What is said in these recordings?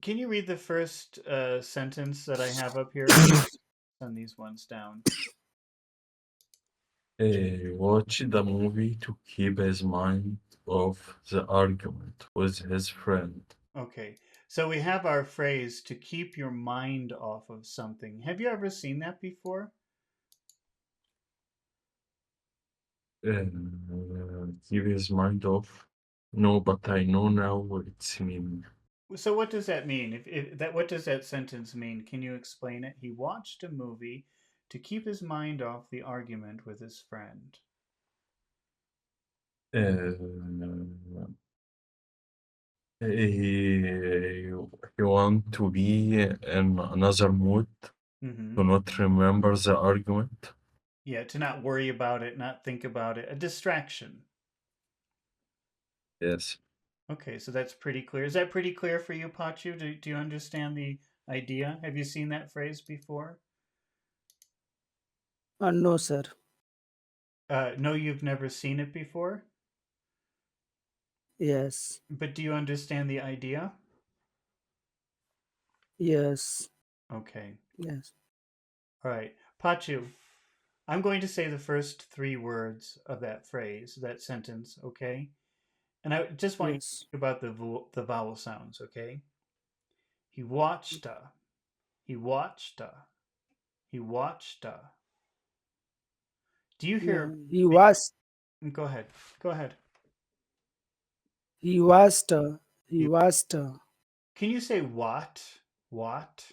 Can you read the first sentence that I have up here? I'm send these ones down. Watch the movie to keep his mind off the argument with his friend. Okay. So we have our phrase to keep your mind off of something. Have you ever seen that before? Keep his mind off. No, but I know now what it's meaning. So what does that mean? If that what does that sentence mean? Can you explain it? He watched a movie to keep his mind off the argument with his friend. Uh, he want to be in another mood Mm-hmm. to not remember the argument. Yeah, to not worry about it, not think about it. A distraction. Yes. Okay, so that's pretty clear. Is that pretty clear for you, Pachu? Do you understand the idea? Have you seen that phrase before? No, sir. No, you've never seen it before, Yes. but do you understand the idea? Yes. Okay. Yes. All right. Pachu, I'm going to say the first three words of that phrase, that sentence, okay? And I just want you to Yes. think about the vowel sounds, okay? He watched a, he watched a, he watched a. Do you Yeah. hear? He was. Go ahead. Go ahead. He was. He You, was. can you say what? What?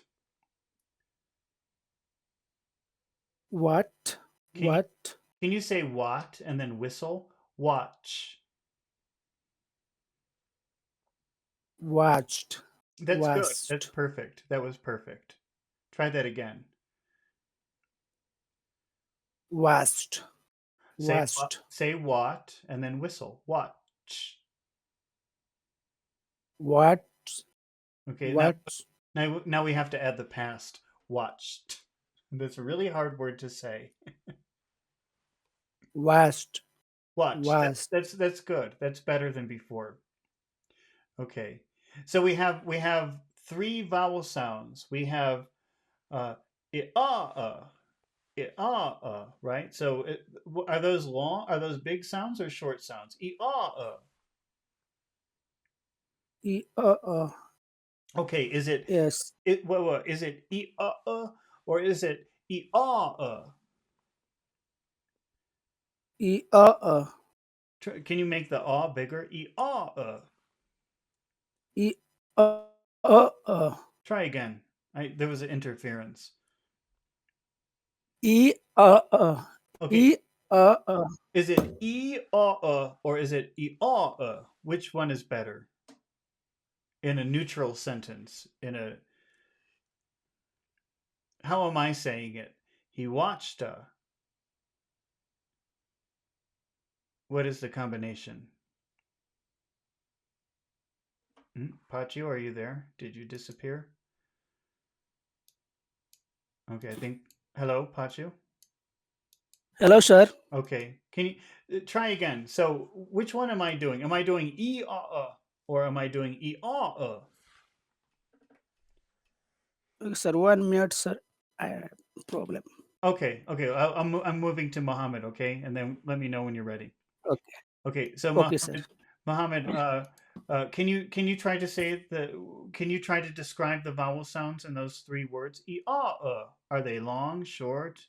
What? Can you What? can you say what and then whistle? Watch. Watched. That's good. That's Watched. perfect. That was perfect. Try that again. Watched. Say what, Watched. say what and then whistle. Watch. What? Okay, What? now we have to add the past. Watched. That's a really hard word to say. Watched. Watch. Watched. That's good. That's better than before. Okay. So we have three vowel sounds. We have I, right? So are those long? Are those big sounds or short sounds? E. Okay, is it Yes. is it or is it E. Can you make the bigger? E. Try again. There was an interference. E. Okay, E. is it or is it Which one is better in a neutral sentence? How am I saying it? He watched What is the combination? Pachu, are you there? Did you disappear? Okay, I think. Hello, Pachu. Hello, sir. Okay, can you try again? So, which one am I doing? Am I doing or am I doing Sir, 1 minute, sir. Problem. Okay, okay. I'm moving to Mohammed. Okay, and then let me know when you're ready. Okay. Okay, so Okay, sir. Mohammed, can you try to say can you try to describe the vowel sounds in those three words? Are they long, short?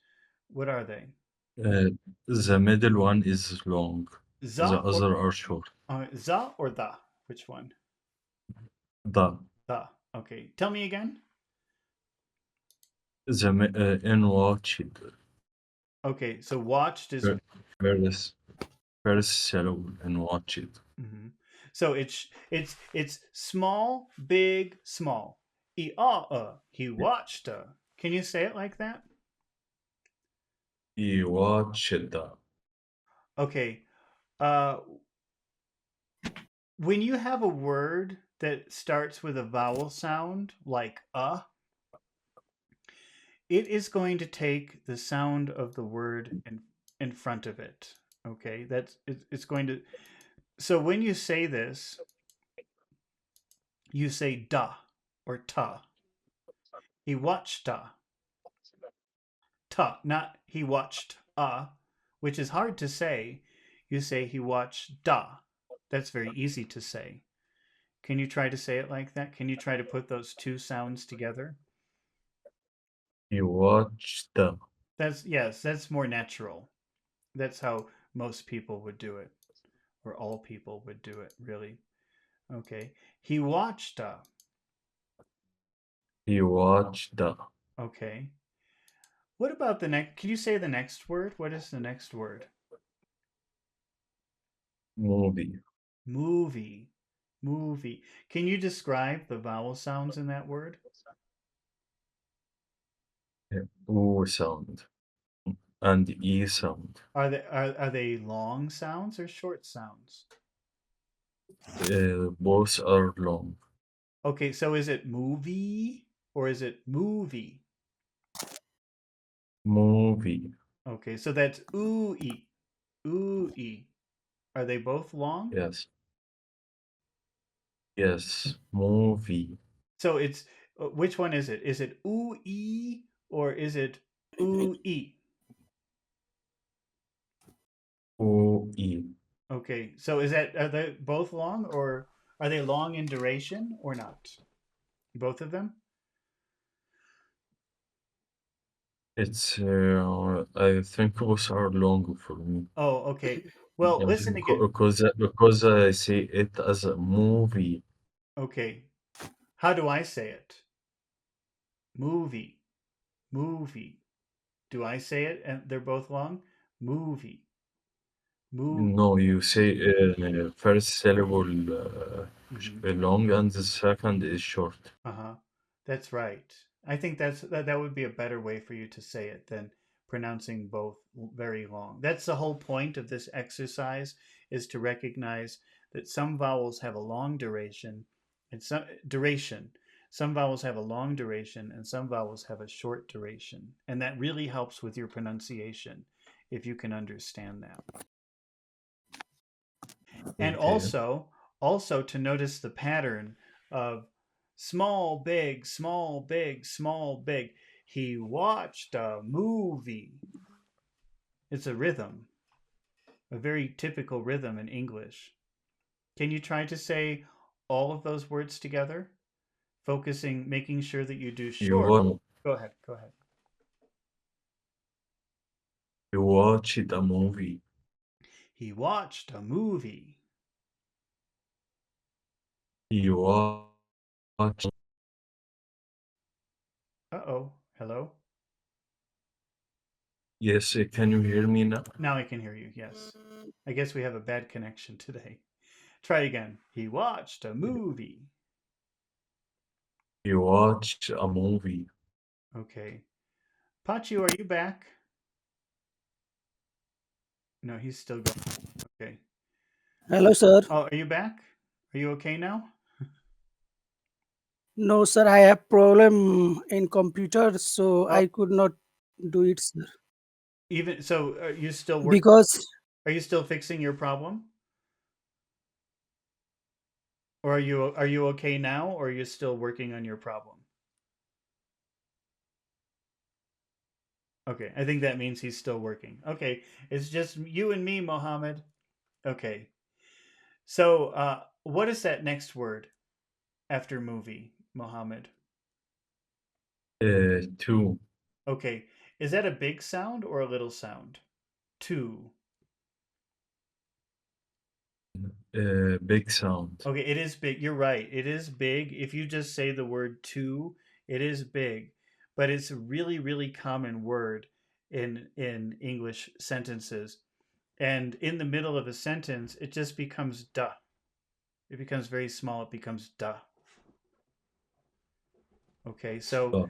What are they? Uh, the middle one is long. The Za or other are short. za or the? Which one? The The. Okay. Tell me again. in watch Okay, so watched is first first syllable and watch it. mhm. So it's small, big, small. He watched. Can you say it like that? He watched the Okay. Uh, when you have a word that starts with a vowel sound like it is going to take the sound of the word in front of it. Okay, it's going to. So when you say this, you say da or ta. He watched ta, not he watched which is hard to say. You say he watched da. That's very easy to say. Can you try to say it like that? Can you try to put those two sounds together? He watched the. That's yes, that's more natural. That's how most people would do it, or all people would do it, really. Okay. He watched He watched the okay. What about the next? Can you say the next word? What is the next word? movie. Movie. Movie. Can you describe the vowel sounds in that word? O sound and E sound. Are they long sounds or short sounds? Both are long. Okay, so is it movie or is it movie? Movie. Okay, so that's ooh e. Ooh e. Are they both long? Yes. Yes. Movie. So it's which one is it? Is it ooh e or is it ooh e? O E. Okay, so are they both long or are they long in duration or not? Both of them? It's I think both are long for me. Oh, okay. Well, listen again. Because I see it as a movie. Okay. How do I say it? Movie. Movie. Do I say it and they're both long? Movie. Move. No, you say first syllable Hmm. long and the second is short. Uh-huh. That's right. I think that would be a better way for you to say it than pronouncing both very long. That's the whole point of this exercise is to recognize that some vowels have a long duration and some duration. Some vowels have a long duration and some vowels have a short duration. And that really helps with your pronunciation if you can understand that. And Okay. also to notice the pattern of small big small big small big. He watched a movie. It's a rhythm, a very typical rhythm in English. Can you try to say all of those words together, focusing, making sure that you do You short? want Go ahead. you watched a movie. He watched a movie. You watched. Uh-oh. Hello. Yes, can you hear me now? Now I can hear you. Yes, I guess we have a bad connection today. Try again. He watched a movie. You watched a movie. Okay. Pachu, are you back? No, he's still going. Okay. Hello, sir. Oh, are you back? Are you okay now? No, sir. I have problem in computer, so Oh, I could not do it, sir. even so, are you still work? Because Are you still fixing your problem, or are you okay now, or are you still working on your problem? Okay, I think that means he's still working. Okay, it's just you and me, Mohammed. Okay, so what is that next word after movie, Mohammed? Two. Okay, is that a big sound or a little sound? Two. Big sound. Okay, it is big. You're right. It is big. If you just say the word two, it is big. But it's a really, really common word in English sentences. And in the middle of a sentence, it just becomes duh. It becomes very small. It becomes duh. Okay, so Uh,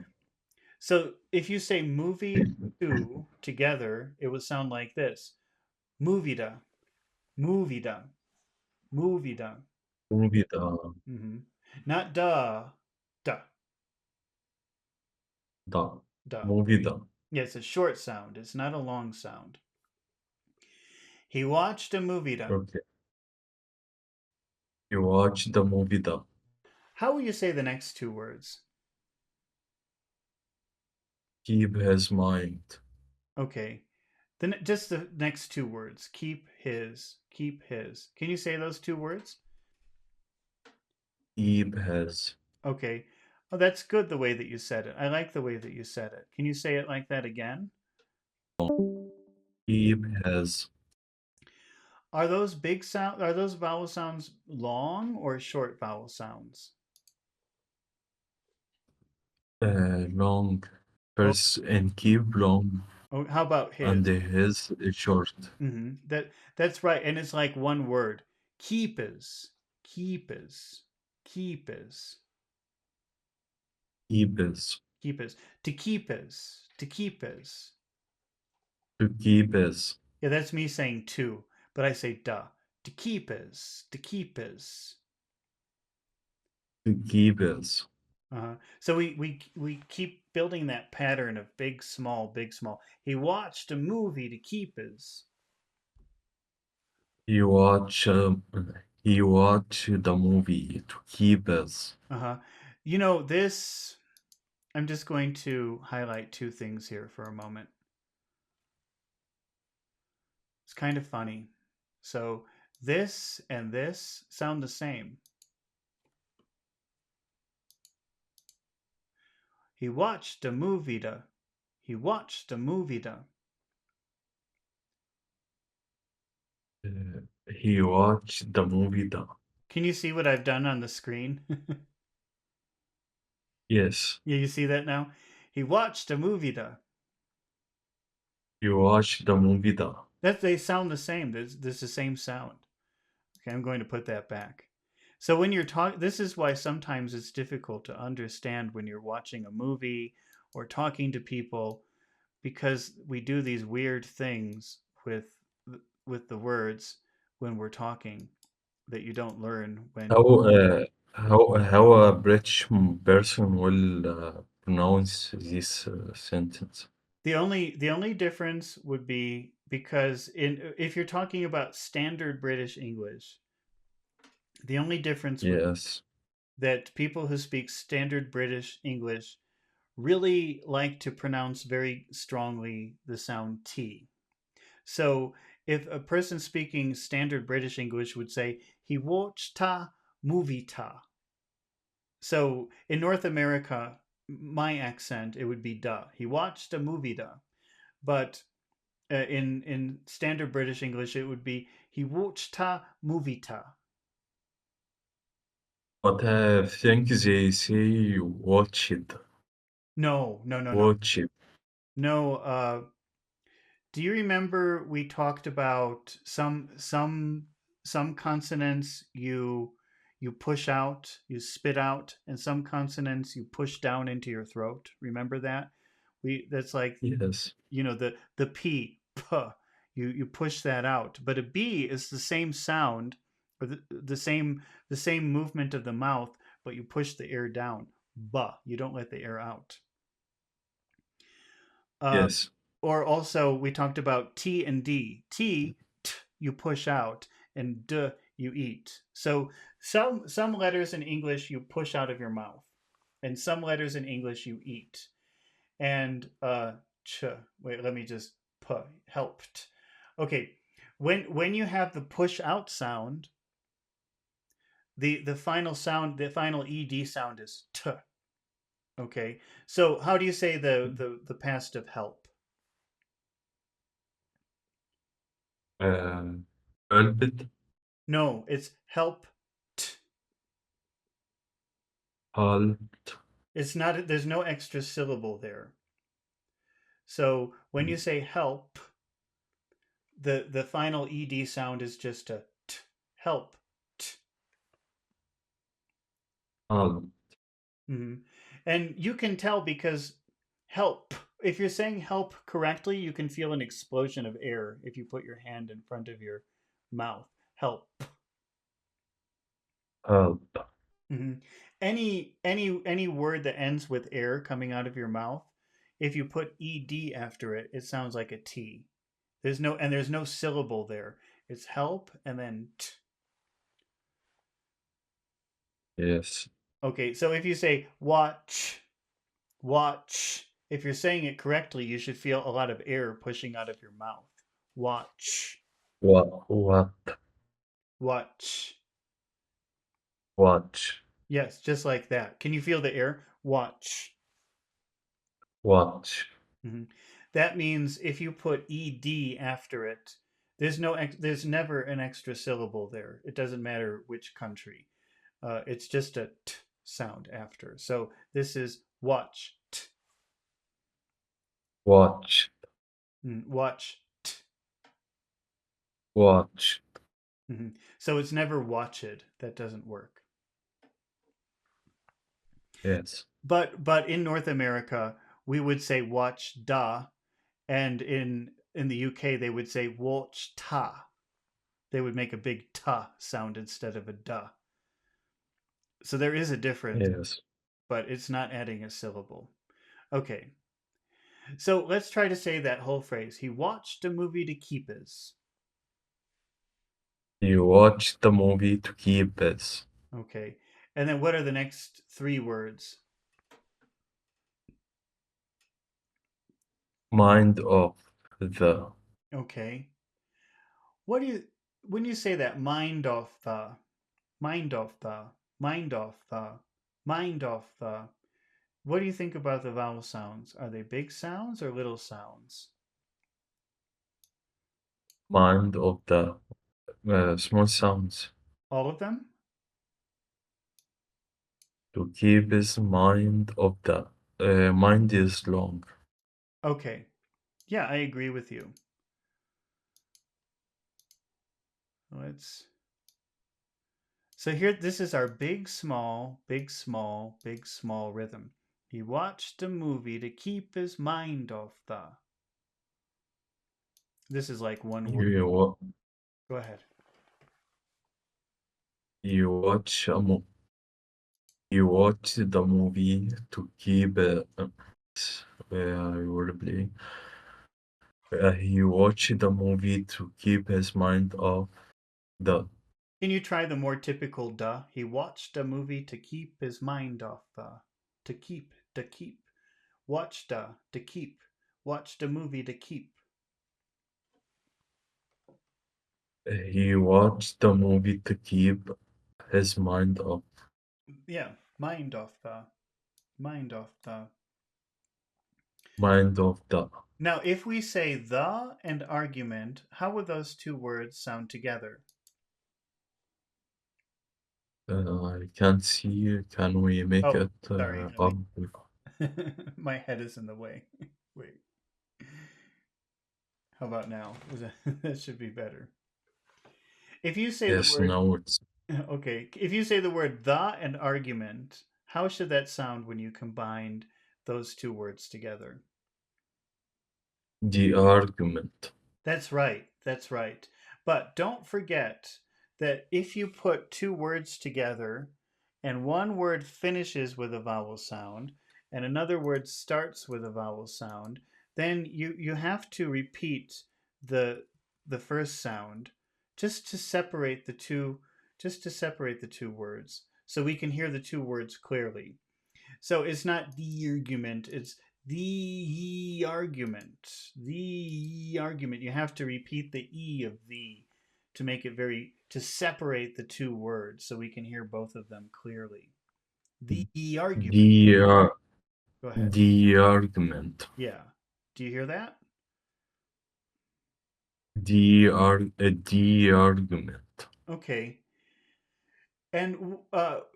so if you say movie and two together, it would sound like this: movie da, movie da, movie da. movie Hmm. Not duh, duh, the duh. movie the. Yeah, it's a short sound. It's not a long sound. He watched a movie. Da. Okay. You watched the movie the. How will you say the next two words? keep his mind, Okay. Then just the next two words. Keep his. Keep his. Can you say those two words? keep his, Okay. Oh, that's good the way that you said it. I like the way that you said it. Can you say it like that again? keep his, Are those big sound are those vowel sounds long or short vowel sounds? long, Oh, first and keep long, oh how about and his? his short, That's right, and it's like one word. Keepers, keepers, keepers, keep his, keepers. To keepers, to keepers. to keep his, Yeah, that's me saying to, but I say duh. To keepers, to keepers. to keep his. So we keep building that pattern of big, small, big, small. He watched a movie to keep his. He watch, um, he watch the movie to keep his. Uh-huh. This, I'm just going to highlight two things here for a moment. It's kind of funny. So this and this sound the same. He watched a movie to. He watched a movie to. He watched the movie the. Can you see what I've done on the screen? Yes, Yeah, you see that now? He watched a movie to. he watched the movie the. That they sound the same. There's the same sound. Okay, I'm going to put that back. So when you're talking, this is why sometimes it's difficult to understand when you're watching a movie or talking to people because we do these weird things with the words when we're talking that you don't learn when. How a British person will pronounce this sentence? The only difference would be because in if you're talking about standard British English, the only difference would Yes, that people who speak standard British English really like to pronounce very strongly the sound T. So if a person speaking standard British English would say, he watched ta movie ta. So in North America, my accent, it would be duh. He watched a movie duh. But in standard British English, it would be, he watched ta movie ta. but I think they say watch it, No, no, no, no. watch it. No, do you remember we talked about some consonants you push out, you spit out, and some consonants you push down into your throat? Remember that? We That's like Yes, the p you push that out, but a b is the same sound or the same movement of the mouth, but you push the air down. Buh, you don't let the air out. Uh, yes, or also, we talked about T and D. You push out, and D, you eat. So some letters in English you push out of your mouth, and some letters in English you eat. And ch. Wait, let me just helped. Okay, when you have the push out sound, the final sound, the final ed sound is t. Okay, so how do you say the past of help? uh, helped, No, it's helped. helped, It's not. There's no extra syllable there. So when you say help, the final ed sound is just a t. Help. T. helped. hmm And you can tell because help. If you're saying help correctly, you can feel an explosion of air if you put your hand in front of your mouth. Help. Help. hmm any word that ends with air coming out of your mouth, if you put ed after it, it sounds like a t. There's no syllable there. It's help and then t. Yes. Okay, so if you say watch, watch, if you're saying it correctly, you should feel a lot of air pushing out of your mouth. Watch, what, watch. watch, Yes, just like that. Can you feel the air? Watch. watch, Mhm. That means if you put ed after it, there's never an extra syllable there. It doesn't matter which country. It's just a t sound after. So this is watch, t, watch, watch, t. watch. So it's never watched. That doesn't work. Yes, But in North America, we would say watch da, and in the UK they would say watch ta. They would make a big ta sound instead of a da. So there is a difference, yes. but it's not adding a syllable. Okay, so let's try to say that whole phrase. He watched a movie to keep his. You watch the movie to keep this. Okay, and then what are the next three words? Mind of the, Okay, what do you when you say that mind off the mind off the mind off the what do you think about the vowel sounds? Are they big sounds or little sounds? mind of the small sounds. All of them? To keep his mind of the mind is long. Okay. Yeah, I agree with you. Let's So here this is our big small, big small, big small rhythm. He watched a movie to keep his mind off the. This is like one word. You wa- Go ahead. you watch a mo- you watch the movie to keep wordplay. He watched the movie to keep his mind off the. Can you try the more typical duh? He watched a movie to keep his mind off the. To keep. Watched a, to keep. Watched a movie to keep. He watched the movie to keep his mind off. Yeah, mind off the. Mind off the. Mind of the. Now, if we say the and argument, how would those two words sound together? I can't see. Can we make Oh, it sorry. up? My head is in the way. Wait. How about now? That should be better. If you say the Yes, word, now it's okay, if you say the word the and argument, how should that sound when you combined those two words together? the argument. That's right. That's right. But don't forget that if you put two words together and one word finishes with a vowel sound and another word starts with a vowel sound, then you have to repeat the the first sound just to separate the two words so we can hear the two words clearly. So it's not the argument, it's the argument. The argument. You have to repeat the E of the to make it to separate the two words so we can hear both of them clearly. The argument. The Go ahead. the argument. Yeah. Do you hear that? The argument. Okay. And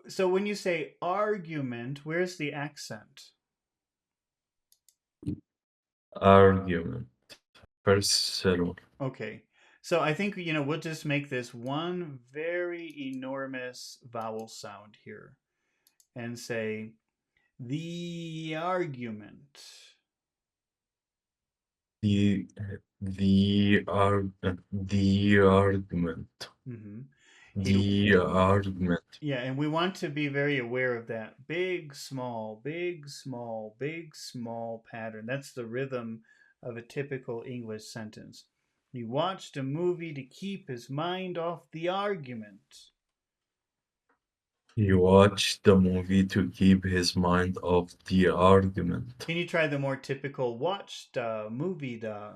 so when you say argument, where's the accent? Argument. First syllable. Okay. So I think we'll just make this one very enormous vowel sound here and say the argument. The the argument. Hmm. He The argument. Yeah, and we want to be very aware of that big small, big small, big small pattern. That's the rhythm of a typical English sentence. He watched a movie to keep his mind off the argument. He watched the movie to keep his mind off the argument. Can you try the more typical watch the movie the?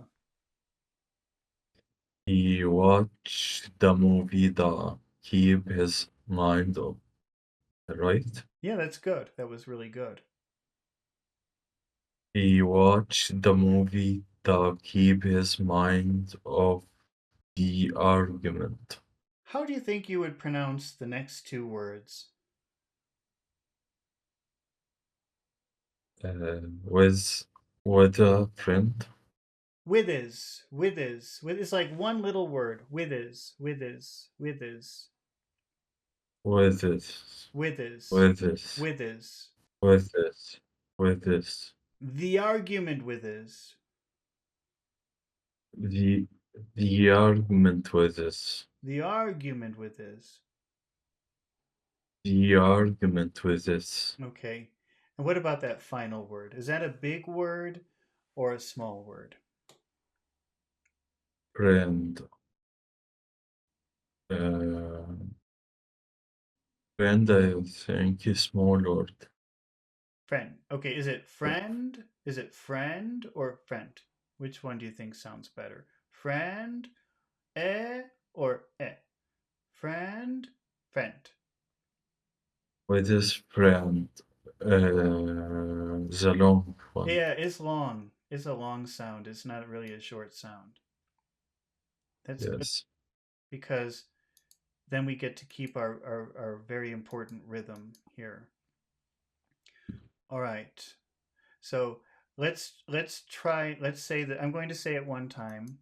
He watched the movie to keep his mind off, right? Yeah, that's good. That was really good. He watched the movie to keep his mind off the argument. How do you think you would pronounce the next two words? With a friend, With it's like one little word. with this, With is, with this, with is. with this, with this. The argument with is. The the argument with this. The argument with is. The argument with this. Okay. And what about that final word? Is that a big word or a small word? Friend. Uh, friend, I think is small word. Friend. Okay, is it friend? Is it friend or friend? Which one do you think sounds better? Friend, or eh? Friend, friend. With his friend. The long one. Yeah, it's long. It's a long sound. It's not really a short sound. That's good Yes. because then we get to keep our very important rhythm here. All right. So let's try. Let's say that I'm going to say it one time,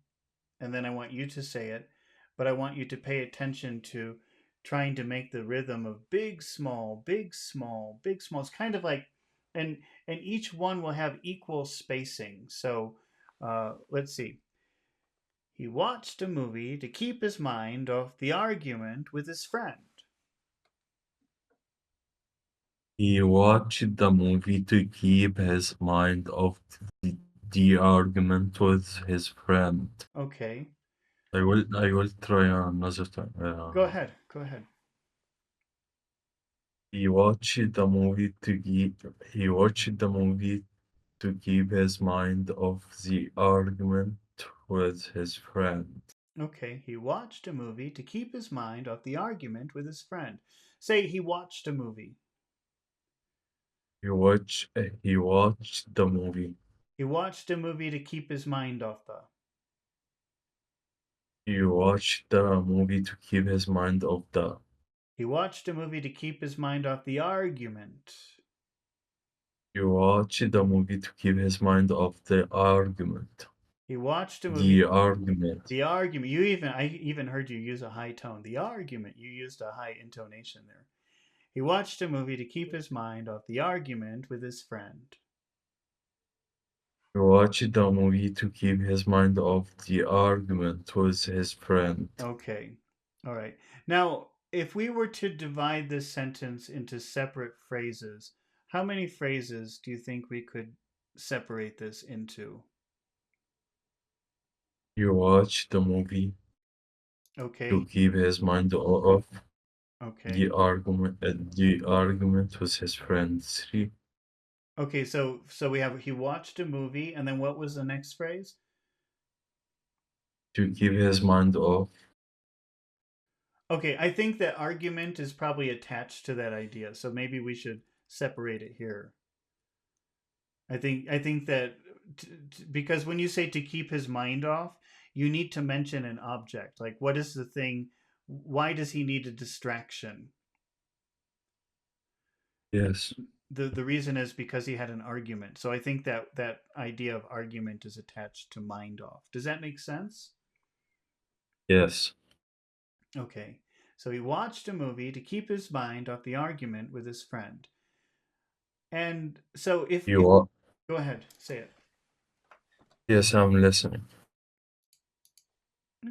and then I want you to say it, but I want you to pay attention to trying to make the rhythm of big, small, big, small, big, small. It's kind of like, and and each one will have equal spacing. So let's see. He watched a movie to keep his mind off the argument with his friend. He watched the movie to keep his mind off the argument with his friend. Okay, I will try another time. go ahead. Go ahead. He watched the movie to keep his mind off the argument with his friend. Okay, he watched a movie to keep his mind off the argument with his friend. Say he watched a movie. He watched the movie. He watched a movie to keep his mind off the. He watched the movie to keep his mind off the. He watched a movie to keep his mind off the argument. He watched the movie to keep his mind off the argument. He watched a movie. The argument. The argument. I even heard you use a high tone. The argument. You used a high intonation there. He watched a movie to keep his mind off the argument with his friend. He watched the movie to keep his mind off the argument with his friend. Okay. All right. Now, if we were to divide this sentence into separate phrases, how many phrases do you think we could separate this into? He watched the movie to Okay. keep his mind off Okay. the argument with his friend. Three. Okay, so we have he watched a movie and then what was the next phrase? To keep his mind off. Okay, I think that argument is probably attached to that idea. So maybe we should separate it here. I think that because when you say to keep his mind off, you need to mention an object. Like what is the thing? Why does he need a distraction? Yes. The reason is because he had an argument. So I think that that idea of argument is attached to mind off. Does that make sense? Yes. Okay. So he watched a movie to keep his mind off the argument with his friend. And so if You are. go ahead, say it. Yes, I'm listening.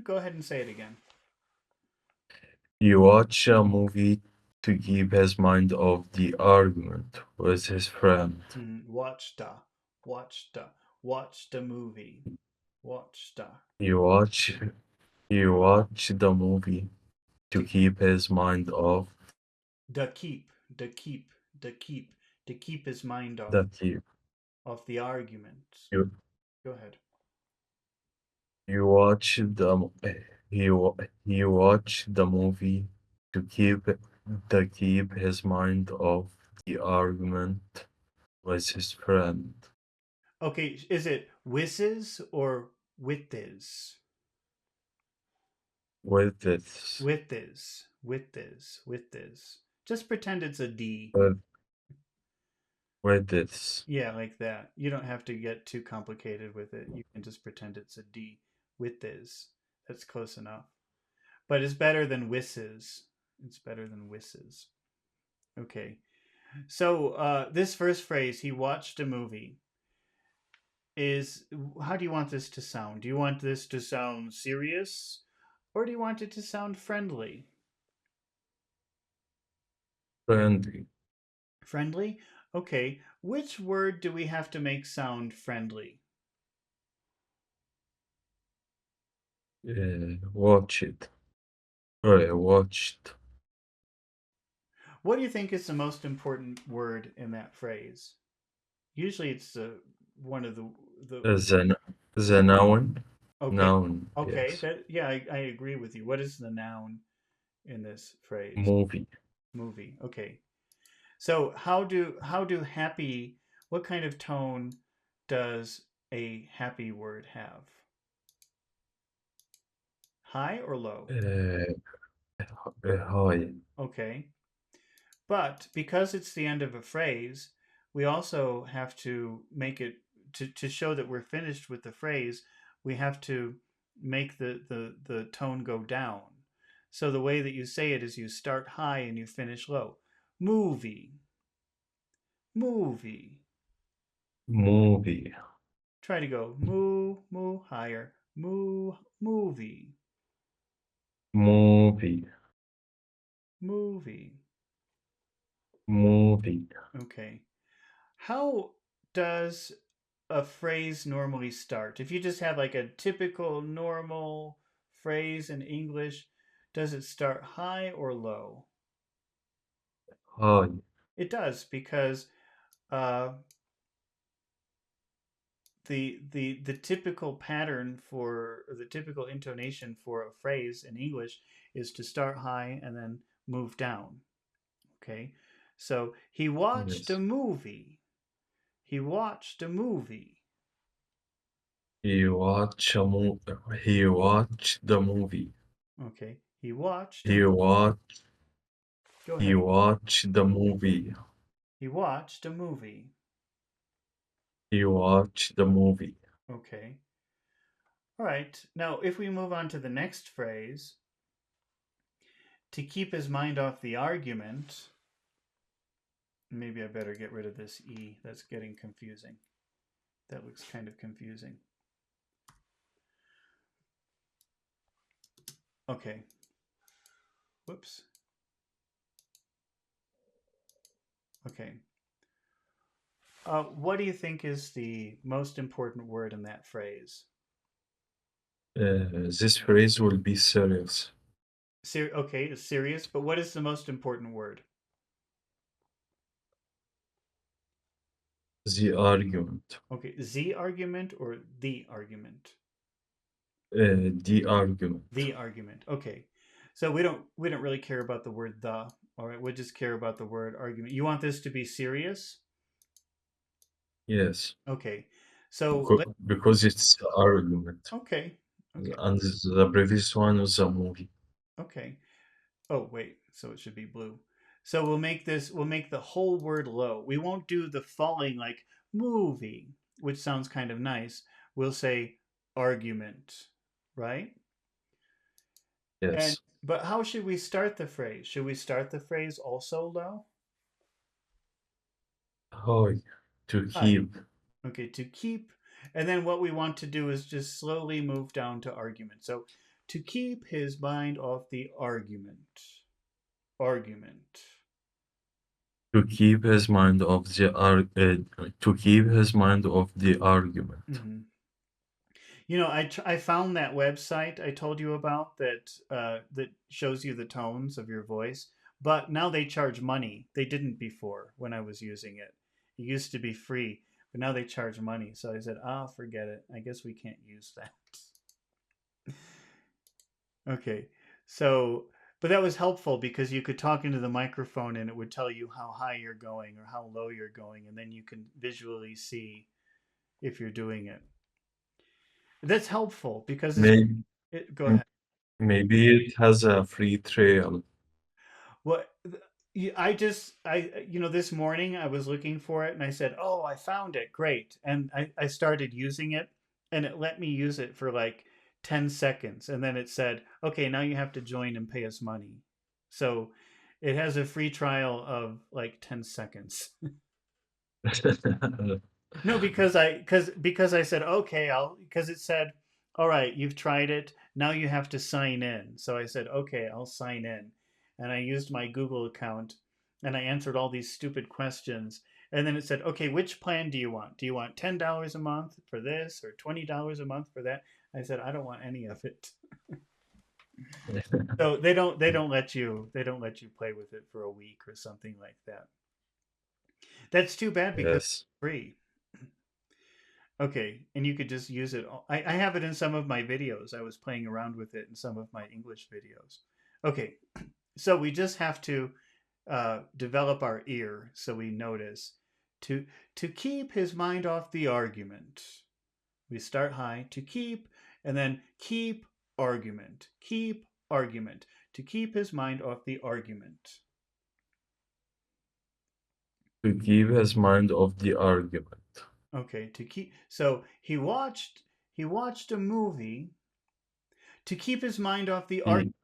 Go ahead and say it again. You watch a movie to keep his mind off the argument with his friend. Watched a, watched a, watched a movie, watched a. You watch you watch the movie to keep his mind off The keep, the keep, the keep, to keep his mind that off the argument. you Go ahead. you watch the he wa- he watched the movie to keep his mind off the argument with his friend. Okay, is it whizzes or whithes? With this Whithes. Just pretend it's a D. with with this Yeah, like that. You don't have to get too complicated with it. You can just pretend it's a D. Whithes. That's close enough. But it's better than whisses. It's better than whisses. Okay. So this first phrase, he watched a movie, is how do you want this to sound? Do you want this to sound serious or do you want it to sound friendly? friendly. Friendly? Okay. Which word do we have to make sound friendly? Watch it. Watched. What do you think is the most important word in that phrase? Usually it's one of the The noun. okay. Noun, Okay, yes. that yeah, I agree with you. What is the noun in this phrase? Movie. Movie. Okay. So how do happy, what kind of tone does a happy word have? High or low? Uh, Hi. Okay. But because it's the end of a phrase, we also have to make it to show that we're finished with the phrase, we have to make the tone go down. So the way that you say it is you start high and you finish low. Movie, movie. Movie. Try to go moo higher. Movie, Movie. movie. Movie. Okay. How does a phrase normally start? If you just have like a typical normal phrase in English, does it start high or low? Hi. It does because uh, the typical pattern for or the typical intonation for a phrase in English is to start high and then move down. Okay, so he watched a Yes. movie. He watched a movie. He watched the movie. Okay, he watched a He movie. watched Go he ahead. watched the movie. He watched a movie. He watched the movie. Okay. All right. Now, if we move on to the next phrase, to keep his mind off the argument, maybe I better get rid of this E. That's getting confusing. That looks kind of confusing. Okay. Whoops. Okay. What do you think is the most important word in that phrase? This phrase will be serious. Okay, it's serious, but what is the most important word? The argument. Okay, the argument or the argument? The argument. The argument. Okay. So we don't really care about the word the. All right, we just care about the word argument. You want this to be serious? Yes. Okay. So let Because it's the argument. okay. Okay. And the previous one was a movie. Okay. Oh, wait. So it should be blue. So we'll make the whole word low. We won't do the falling like movie, which sounds kind of nice. We'll say argument, right? And Yes. but how should we start the phrase? Should we start the phrase also low? Hi. To Hi. keep. Okay, to keep. And then what we want to do is just slowly move down to argument. So to keep his mind off the argument. Argument. To keep his mind off to keep his mind off the argument. Hmm. You know, I found that website I told you about that that shows you the tones of your voice, but now they charge money. They didn't before when I was using it. It used to be free, but now they charge money. So I said, "Oh, forget it. I guess we can't use that." Okay. So, but that was helpful because you could talk into the microphone and it would tell you how high you're going or how low you're going, and then you can visually see if you're doing it. That's helpful because Maybe, go ahead. maybe it has a free trial. What this morning I was looking for it and I said, "Oh, I found it. Great." And I started using it and it let me use it for like 10 seconds. And then it said, "Okay, now you have to join and pay us money." So it has a free trial of like 10 seconds. No, because I said okay, I'll because it said, "All right, you've tried it. Now you have to sign in." So I said, "Okay, I'll sign in." And I used my Google account and I answered all these stupid questions. And then it said, "Okay, which plan do you want? Do you want $10 a month for this or $20 a month for that?" I said, "I don't want any of it." So they don't let you play with it for a week or something like that. That's too bad because Yes. it's free. Okay, and you could just use it. I have it in some of my videos. I was playing around with it in some of my English videos. Okay, so we just have to develop our ear so we notice to to keep his mind off the argument. We start high to keep, and then keep argument to keep his mind off the argument. To keep his mind off the argument. Okay, to keep. So he watched a movie to keep his mind off the argument.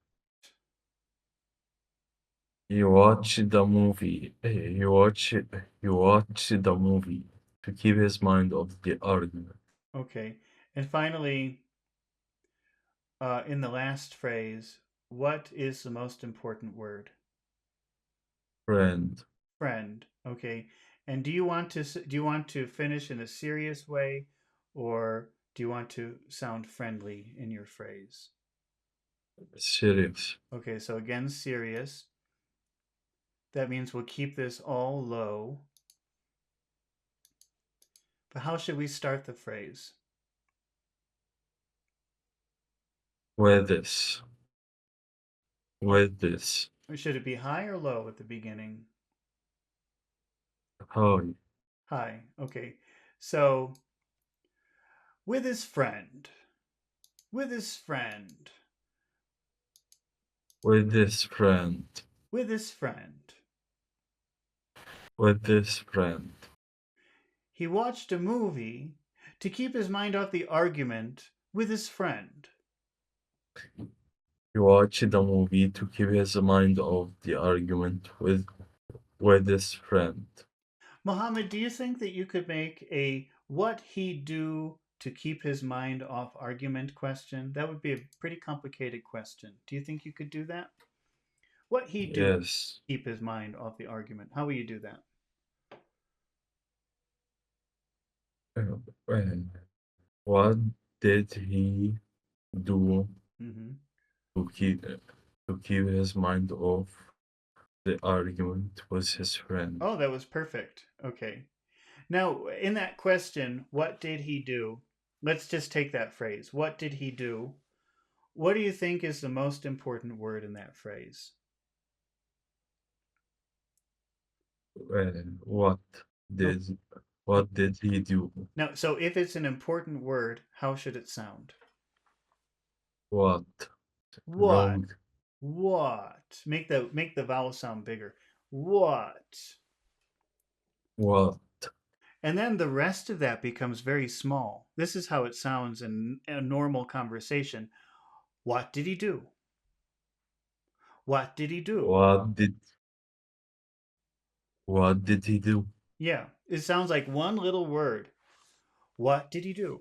He, he watched the movie. He watched the movie to keep his mind off the argument. Okay. And finally, in the last phrase, what is the most important word? Friend. Friend. Okay. And do you want to finish in a serious way, or do you want to sound friendly in your phrase? Serious. Okay. So again, serious. That means we'll keep this all low. But how should we start the phrase? With this. With this. Or should it be high or low at the beginning? Hi. High. Okay. So with his friend. With his friend. With this friend. With his friend. With this friend. He watched a movie to keep his mind off the argument with his friend. He watched the movie to keep his mind off the argument with his friend. Mohammed, do you think that you could make a what he do to keep his mind off argument question? That would be a pretty complicated question. Do you think you could do that? What he do to Yes. keep his mind off the argument? How will you do that? Well, what did he do Hmm. to keep his mind off the argument with his friend? Oh, that was perfect. Okay. Now, in that question, what did he do? Let's just take that phrase. What did he do? What do you think is the most important word in that phrase? Well, No. did what did he do? Now, so if it's an important word, how should it sound? What? What? Wrong. What? Make the vowel sound bigger. What? What? And then the rest of that becomes very small. This is how it sounds in a normal conversation. What did he do? What did he do? What did he do? Yeah, it sounds like one little word. What did he do?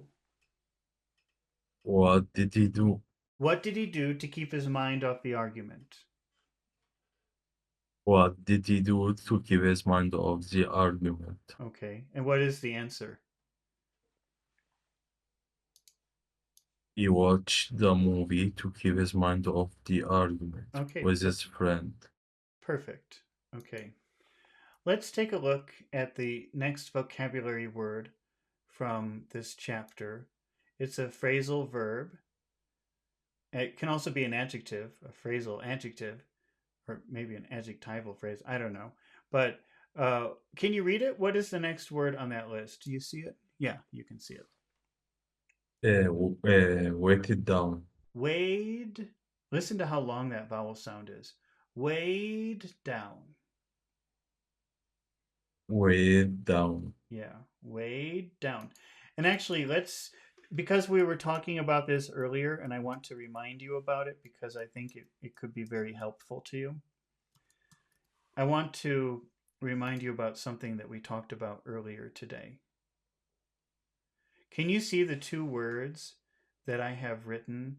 What did he do? What did he do to keep his mind off the argument? What did he do to keep his mind off the argument? Okay, and what is the answer? He watched the movie to keep his mind off the argument Okay, with his friend. Perfect. Okay. Let's take a look at the next vocabulary word from this chapter. It's a phrasal verb. It can also be an adjective, a phrasal adjective, or maybe an adjectival phrase. I don't know. But can you read it? What is the next word on that list? Do you see it? Yeah, you can see it. Weight it down. Weighed. Listen to how long that vowel sound is. Weighed down. Weight down. Yeah, weighed down. And actually, because we were talking about this earlier, and I want to remind you about it because I think it could be very helpful to you. I want to remind you about something that we talked about earlier today. Can you see the two words that I have written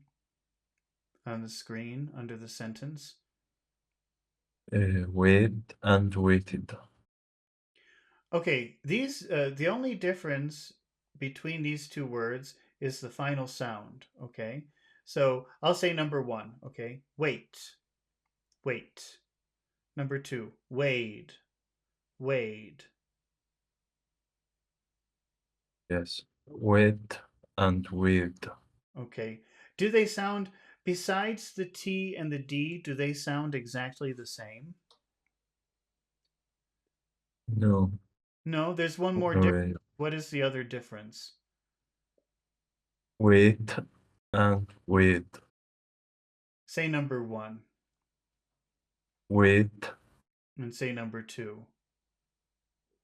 on the screen under the sentence? Weight and weighted. Okay, the only difference between these two words is the final sound. Okay, so I'll say number one. Okay, wait, wait. Number two, wade, wade. Yes. Weight and weight. Okay, do they sound, besides the T and the D, do they sound exactly the same? No. No, there's one more difference. Right. What is the other difference? Weight and weight. Say number one Weight. and say number two.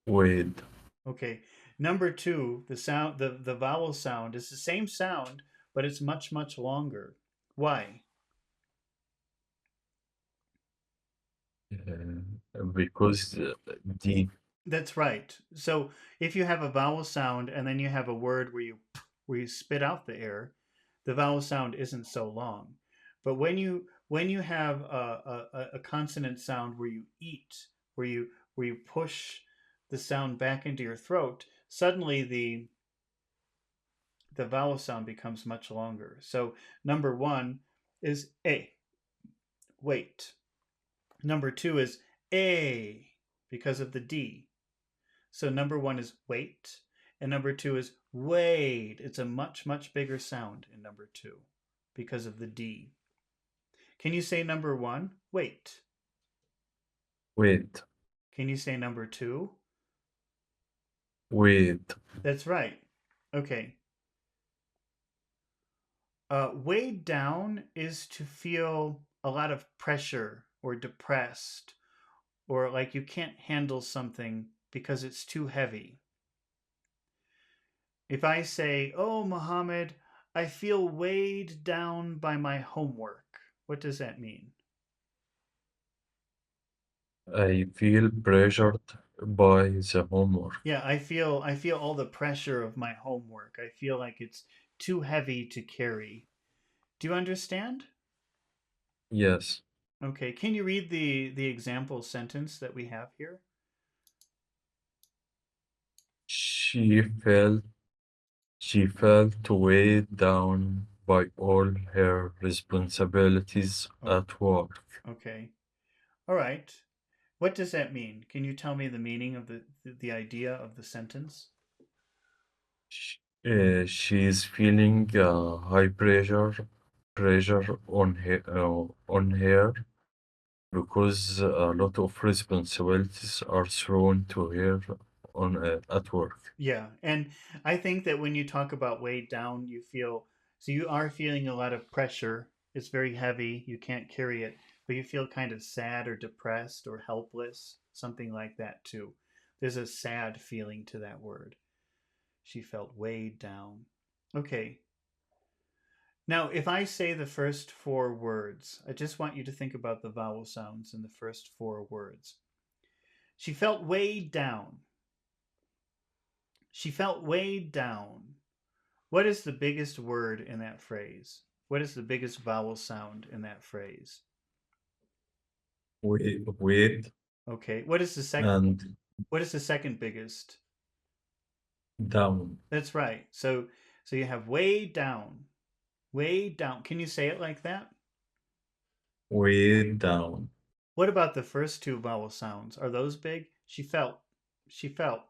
Weight. Okay, number two, the vowel sound is the same sound, but it's much, much longer. Why? Because the That's right. So if you have a vowel sound and then you have a word where you spit out the air, the vowel sound isn't so long. But when you have a consonant sound where you eat, where you push the sound back into your throat, suddenly the vowel sound becomes much longer. So number one is a, wait. Number two is a because of the D. So number one is wait, and number two is wade. It's a much, much bigger sound in number two because of the D. Can you say number one? Wait. weight. Can you say number two? Weight. That's right. Okay. Weighed down is to feel a lot of pressure or depressed or like you can't handle something because it's too heavy. If I say, "Oh, Muhammad, I feel weighed down by my homework," what does that mean? I feel pressured by the homework. Yeah, I feel all the pressure of my homework. I feel like it's too heavy to carry. Do you understand? Yes. Okay, can you read the example sentence that we have here? She felt she felt weighed down by all her responsibilities Oh, at work. okay. All right. What does that mean? Can you tell me the meaning of the idea of the sentence? She is feeling high pressure on her because a lot of responsibilities are thrown to her on at work. Yeah, and I think that when you talk about weighed down, so you are feeling a lot of pressure. It's very heavy. You can't carry it, but you feel kind of sad or depressed or helpless, something like that too. There's a sad feeling to that word. She felt weighed down. Okay. Now, if I say the first four words, I just want you to think about the vowel sounds in the first four words. She felt weighed down. She felt weighed down. What is the biggest word in that phrase? What is the biggest vowel sound in that phrase? Weighed Okay. and What is the second biggest? down. That's right. So you have way down. Way down. Can you say it like that? Weighed down. What about the first two vowel sounds? Are those big? She felt. She felt.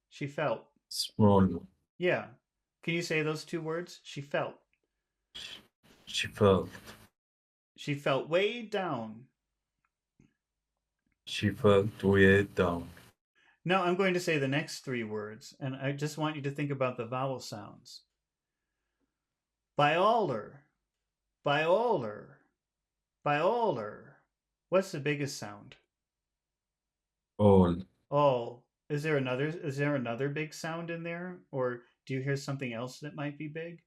She felt. small. Yeah. Can you say those two words? She felt. She felt. She felt way down. She felt way down. Now I'm going to say the next three words, and I just want you to think about the vowel sounds. Biolar, biolar, biolar. What's the biggest sound? All. Oh, is there another big sound in there? Or do you hear something else that might be big?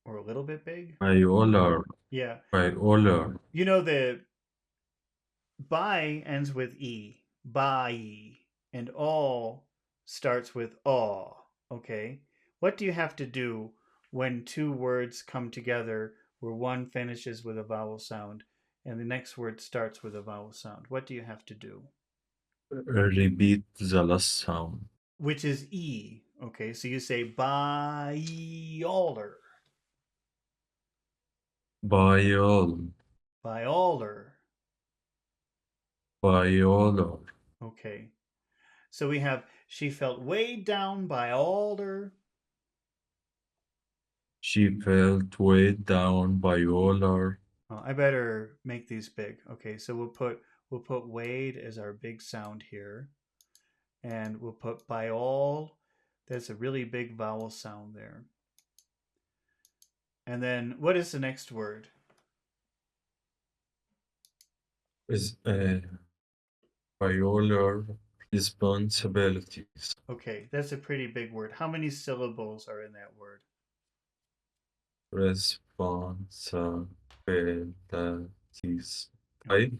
Or a little bit big? Violar. Yeah. Violar. You know the by ends with e, by, and all starts with aw. Okay. What do you have to do when two words come together where one finishes with a vowel sound and the next word starts with a vowel sound? What do you have to do? Repeat the last sound. Which is e. Okay, so you say biolar, Viol. biolar. Violar. Okay. So we have she felt weighed down by all her. She felt weighed down by all her. Oh, I better make these big. Okay, so we'll put Wade as our big sound here, and we'll put by all. That's a really big vowel sound there. And then what is the next word? Is violar responsibilities. Okay, that's a pretty big word. How many syllables are in that word? Responsibilities. Oh, Five.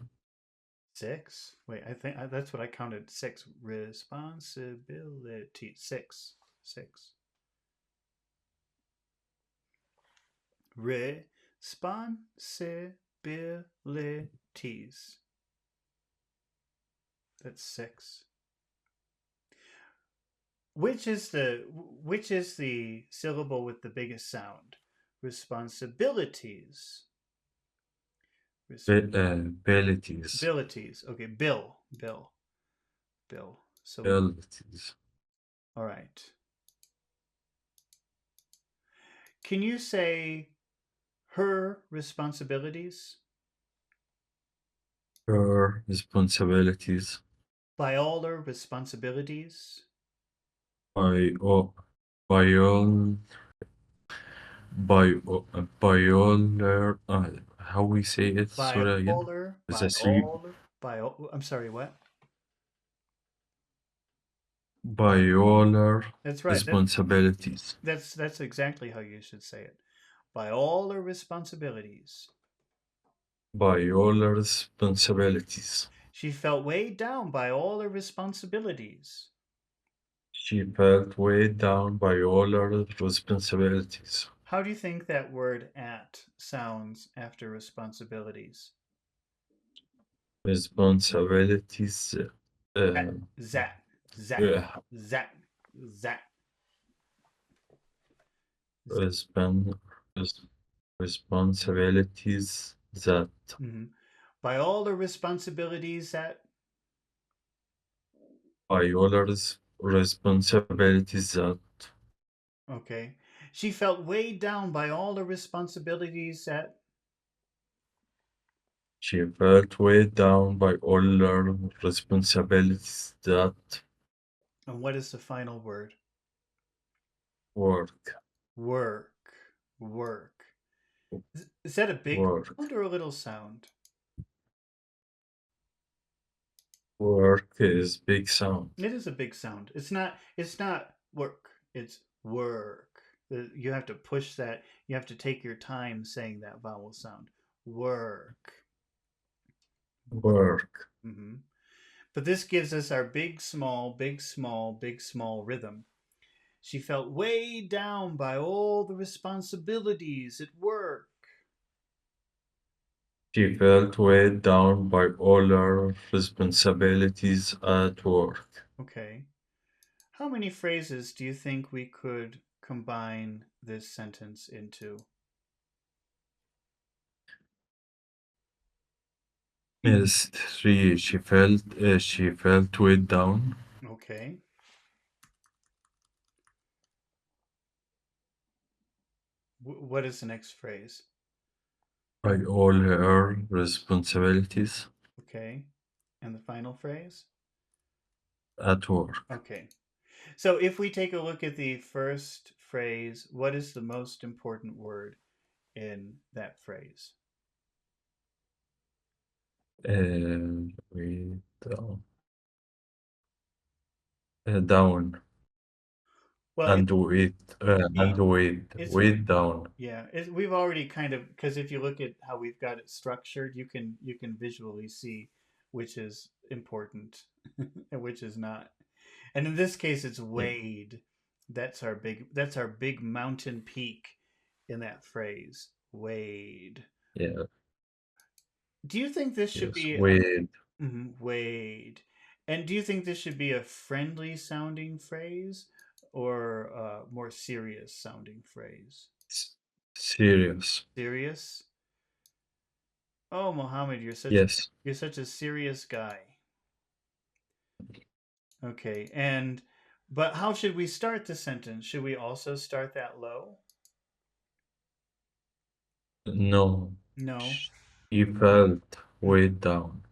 six? Wait, I think that's what I counted. Six. Responsibility. Six. Six. Responsibilities. That's six. Which is the syllable with the biggest sound? Responsibilities. Abilities. Responsibilities. Okay, Bill. Bill. Bill. So Abilities. all right. Can you say her responsibilities? Her responsibilities. By all her responsibilities? By all. By all. Violar. How we say it? Sorry again. Is By that three? all, by all, I'm sorry, what? Violar That's right. responsibilities. That's exactly how you should say it. By all her responsibilities. Violar responsibilities. She felt weighed down by all her responsibilities. She felt weighed down by all her responsibilities. How do you think that word at sounds after responsibilities? Responsibilities. Zat, Uh, zat, zat, uh, zat, zat, zat. respon- res- responsibilities that Mhm. By all the responsibilities that. violars responsibilities that Okay. She felt weighed down by all the responsibilities that. she felt weighed down by all her responsibilities that And what is the final word? work, Work. Work. Is that a big work, sound or a little sound? work is big sound. It is a big sound. It's not work. It's work. You have to push that. You have to take your time saying that vowel sound. Work. Work. Work. hmm But this gives us our big, small, big, small, big, small rhythm. She felt weighed down by all the responsibilities at work. She felt weighed down by all her responsibilities at work. Okay. How many phrases do you think we could combine this sentence into? Yes, 3. She felt weighed down Okay. What is the next phrase? by all her responsibilities Okay. And the final phrase? at work. Okay. So if we take a look at the first phrase, what is the most important word in that phrase? Weighed down, down Well, and yeah, it's weighed down. yeah. We've already kind of, because if you look at how we've got it structured, you can visually see which is important and which is not. And in this case, it's Yeah, Wade. That's our big mountain peak in that phrase. Wade. yeah, Do you think this should yes, be weighed. Wade? And do you think this should be a friendly sounding phrase or a more serious sounding phrase? S- Serious. Serious? Oh, Mohammed, Yes. you're such a serious guy. Okay, and but how should we start the sentence? Should we also start that low? No. No. She felt weighed down.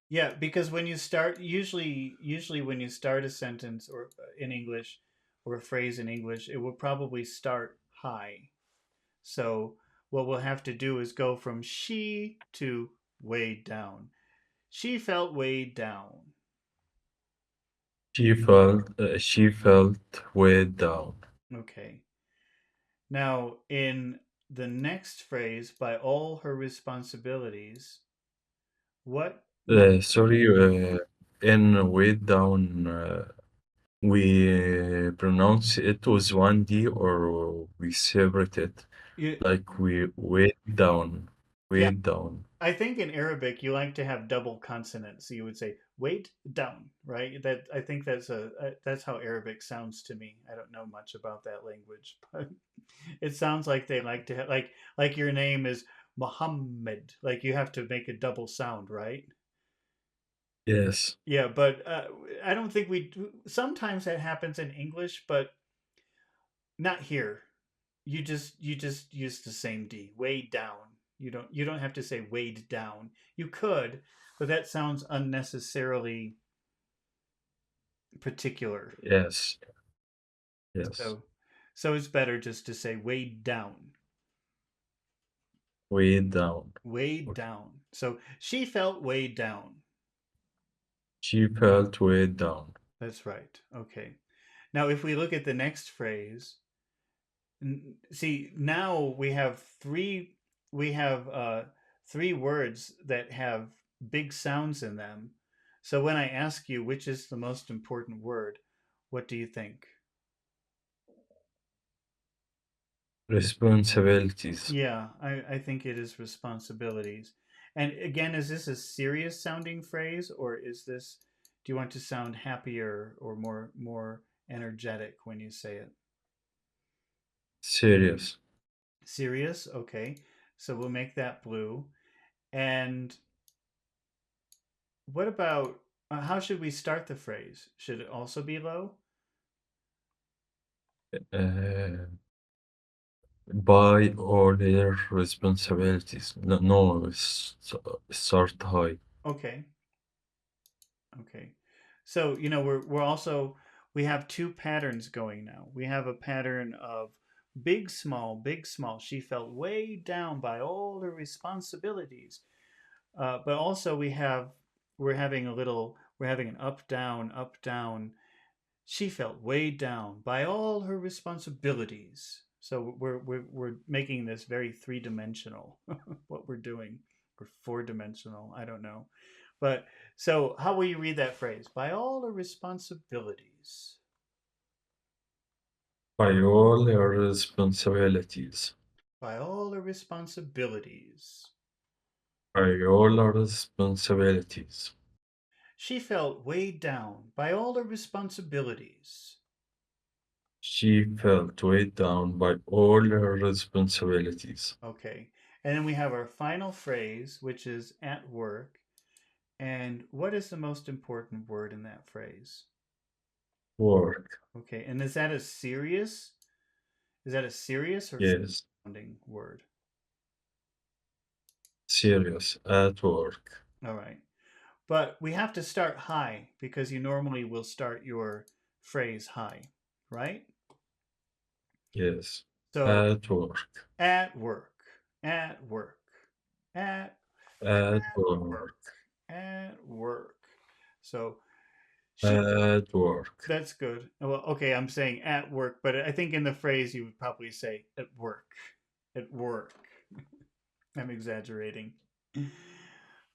Yeah, because when you start, usually when you start a sentence or in English or a phrase in English, it will probably start high. So what we'll have to do is go from she to weighed down. She felt weighed down. She felt weighed down. Okay. Now in the next phrase, by all her responsibilities, what Sorry, in weighed down, we pronounce it with one D or we separate it you, like we weighed down, yeah, weighed down. I think in Arabic you like to have double consonants. So you would say "wait down," right? That I think that's how Arabic sounds to me. I don't know much about that language, but it sounds like they like to have like your name is Muhammad. Like you have to make a double sound, right? Yes, Yeah, but I don't think we. Sometimes that happens in English, but not here. You just use the same D. Weighed down. You don't have to say weighed down. You could, but that sounds unnecessarily particular. yes, yes, So so it's better just to say weighed down. weighed down. Weighed Okay. down. So she felt weighed down. She felt weighed down. That's right. Okay. Now if we look at the next phrase, see now we have three words that have big sounds in them. So when I ask you which is the most important word, what do you think? Responsibilities. Yeah, I think it is responsibilities. And again, is this a serious sounding phrase, or do you want to sound happier or more energetic when you say it? Serious. Serious, okay. So we'll make that blue. And what about how should we start the phrase? Should it also be low? Uh, by all their responsibilities. No, no, start high. Okay, okay. So we have two patterns going now. We have a pattern of big, small, big, small. She felt weighed down by all the responsibilities. But also we're having an up, down, up, down. She felt weighed down by all her responsibilities. So we're making this very three dimensional. What we're doing, or four dimensional. I don't know, but so how will you read that phrase? By all her responsibilities. By all their responsibilities. By all her responsibilities. By all our responsibilities. She felt weighed down by all her responsibilities. She felt weighed down by all her responsibilities. Okay, and then we have our final phrase, which is at work. And what is the most important word in that phrase? work. Okay, and is that a serious? Is that a serious or Yes, sounding word? serious at work. All right. But we have to start high because you normally will start your phrase high, right? Yes, So at work. at work, at work, at At work, work. at work. So she At work. that's good. Well, okay, I'm saying at work, but I think in the phrase you would probably say at work. At work. I'm exaggerating.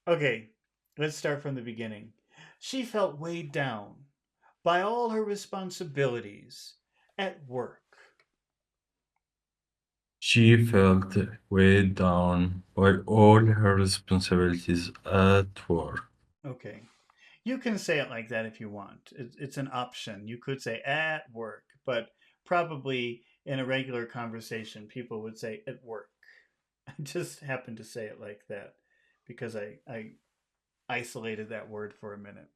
Okay, let's start from the beginning. She felt weighed down by all her responsibilities at work. She felt weighed down by all her responsibilities at work. Okay, you can say it like that if you want. It's an option. You could say at work, but probably in a regular conversation, people would say at work. I just happened to say it like that because I isolated that word for a minute.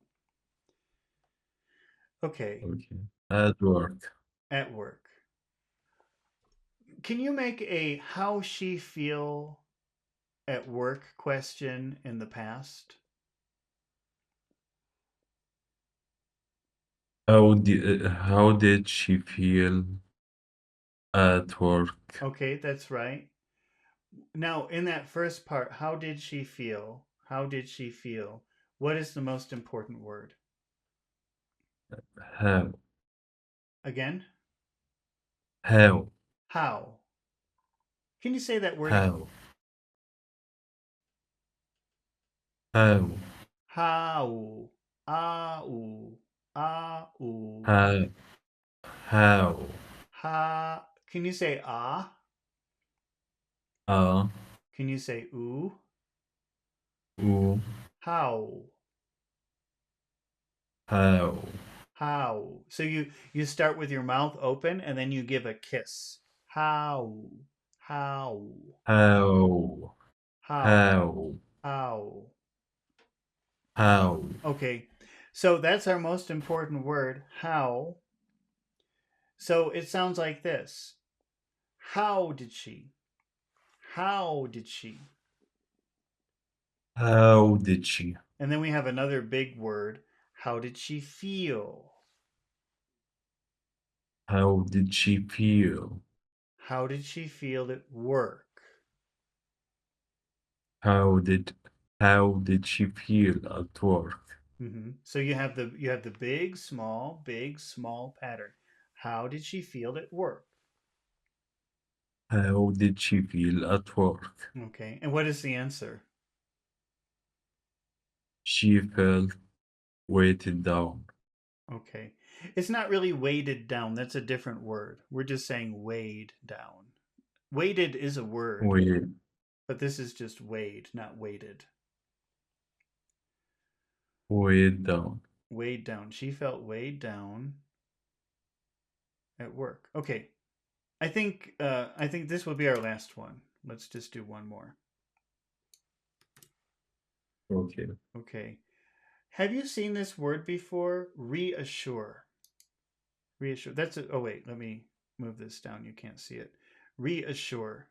Okay, Okay. At work. at work. Can you make a how she feel at work question in the past? How did she feel at work? Okay, that's right. Now, in that first part, how did she feel? How did she feel? What is the most important word? How? Again, How? how. Can you say that word again? How? How? How. Ah, ooh. Ah, ooh. How? How? Ha. Can you say ah? Uh, Can you say ooh? ooh, How. how? How. So you start with your mouth open and then you give a kiss. How. How. How? How. How? How. How? Okay. So that's our most important word, how. So it sounds like this. How did she? How did she? How did she? And then we have another big word. How did she feel? How did she feel? How did she feel at work? How did how did she feel at work? So you have the big small pattern. How did she feel at work? How did she feel at work? Okay. And what is the answer? She felt weighted down. Okay. It's not really weighted down. That's a different word. We're just saying weighed down. Weighted is a word, Weighed, but this is just weighed, not weighted. weighed down. Weighed down. She felt weighed down at work. Okay. I think this will be our last one. Let's just do one more. Okay. Okay. Have you seen this word before? Reassure. Reassure. Oh wait, let me move this down. You can't see it. Reassure.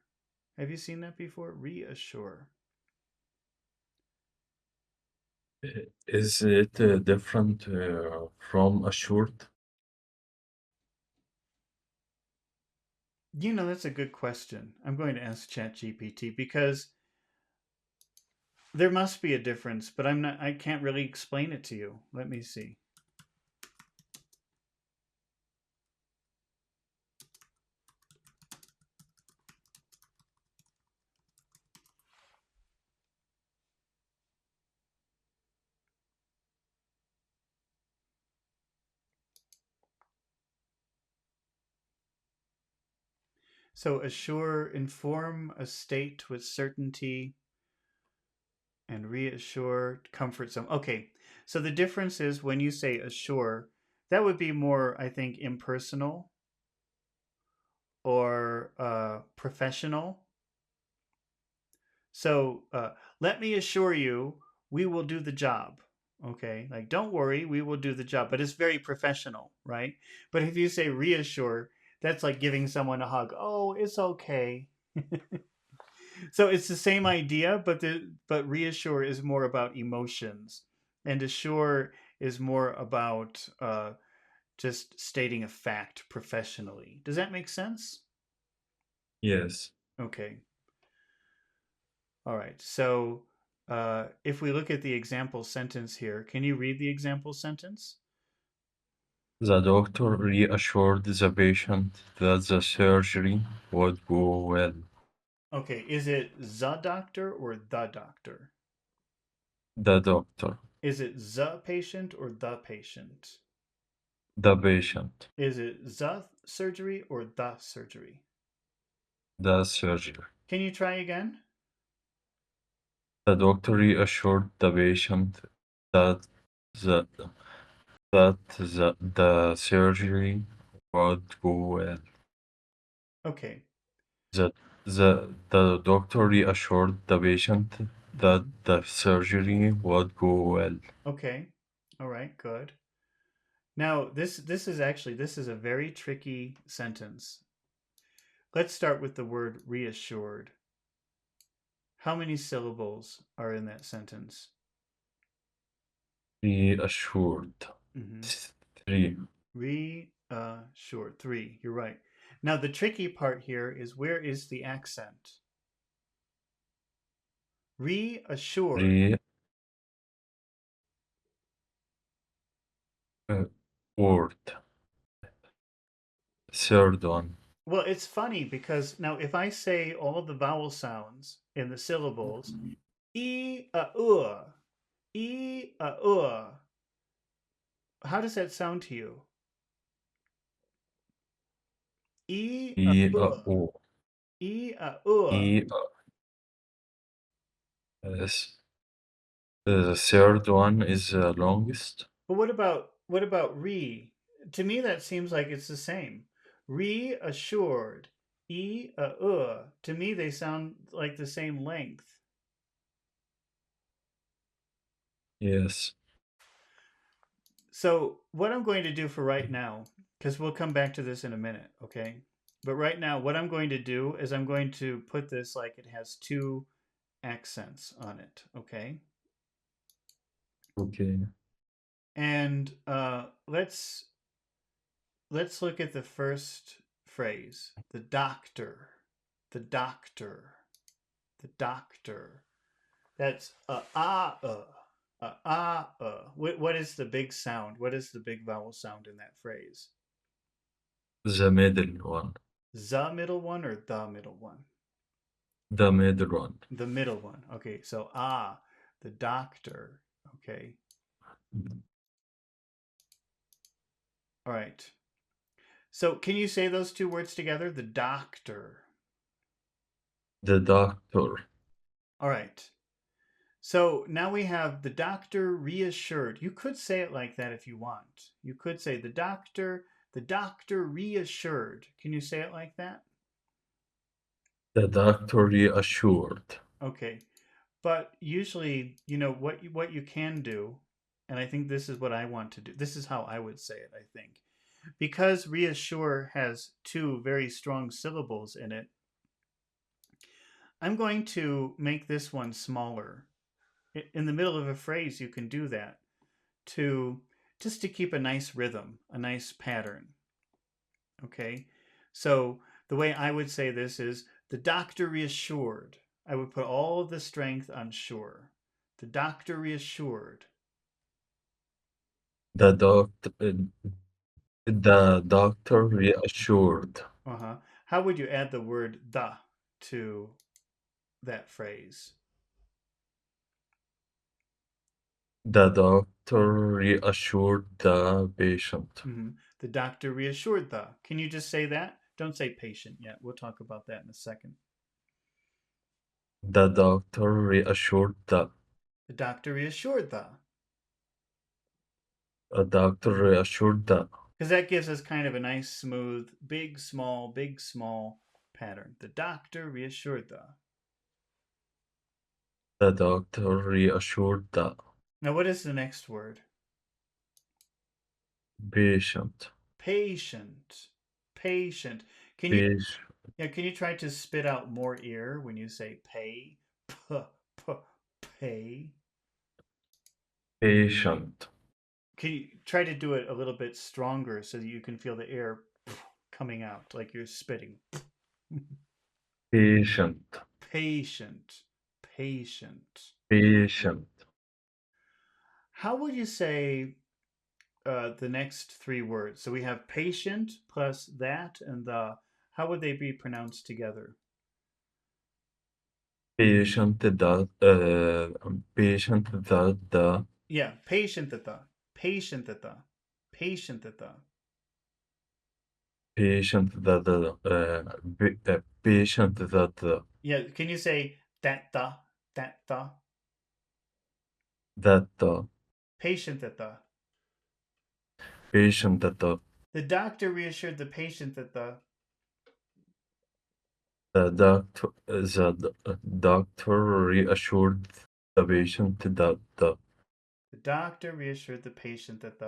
Have you seen that before? Reassure. Is it different from a short? That's a good question. I'm going to ask ChatGPT because there must be a difference, but I can't really explain it to you. Let me see. So assure, inform a state with certainty, and reassure, comfort some. Okay. So the difference is when you say assure, that would be more, I think, impersonal or professional. So let me assure you, we will do the job. Okay, like don't worry, we will do the job, but it's very professional, right? But if you say reassure, that's like giving someone a hug. Oh, it's okay. So it's the same idea, but reassure is more about emotions, and assure is more about just stating a fact professionally. Does that make sense? Yes. Okay. All right. So if we look at the example sentence here, can you read the example sentence? The doctor reassured the patient that the surgery would go well. Okay. Is it the doctor or the doctor? The doctor, Is it the patient or the patient? the patient, Is it the surgery or the surgery? the surgery. Can you try again? The doctor reassured the patient that the, the surgery would go well. Okay. The, the doctor reassured the patient that Hmm. the surgery would go well. Okay. All right. Good. Now this is a very tricky sentence. Let's start with the word reassured. How many syllables are in that sentence? Reassured. Mm-hmm. 3. Reassured. Three. You're right. Now the tricky part here is where is the accent? Reassured. Re, word. Third one. Well, it's funny because now if I say all of the vowel sounds in the syllables, e a e a how does that sound to you? E a E, O. e a E, S. The third one is the longest. But what about re? To me, that seems like it's the same. Reassured, To me, they sound like the same length. Yes. So what I'm going to do for right now, because we'll come back to this in a minute, okay? But right now, what I'm going to do is I'm going to put this like it has two accents on it, okay? Okay. And let's look at the first phrase. The doctor. The doctor. The doctor. That's What is the big sound? What is the big vowel sound in that phrase? The middle one. The middle one or the middle one? The middle one. The middle one. Okay, so the doctor. Okay. All right. So can you say those two words together? The doctor. The doctor. All right. So now we have the doctor reassured. You could say it like that if you want. You could say the doctor reassured. Can you say it like that? The doctor reassured. Okay. But usually, you know what you can do, and I think this is what I want to do. This is how I would say it, I think. Because reassure has two very strong syllables in it, I'm going to make this one smaller. In the middle of a phrase, you can do that to just to keep a nice rhythm, a nice pattern. Okay? So the way I would say this is the doctor reassured. I would put all of the strength on sure. The doctor reassured. The doctor reassured. Uh-huh. How would you add the word the to that phrase? The doctor reassured the patient. The doctor reassured the. Can you just say that? Don't say patient yet. We'll talk about that in a second. The doctor reassured The doctor reassured the. the doctor reassured the Because that gives us kind of a nice, smooth, big, small pattern. The doctor reassured the. The doctor reassured the Now, what is the next word? patient. Patient. Patient. Can you Patient. can you try to spit out more ear when you say pay? P, p, pay. Patient. Can you try to do it a little bit stronger so that you can feel the air coming out like you're spitting? Patient. Patient. Patient. Patient. How would you say the next three words? So we have patient plus that and the. How would they be pronounced together? Patient that patient that the Yeah, patient at the. Patient at the. Patient at the. patient that patient that Yeah, can you say that the? That the? that the Patient at the. patient that The doctor reassured the patient that the doctor reassured the patient that the doctor reassured the patient that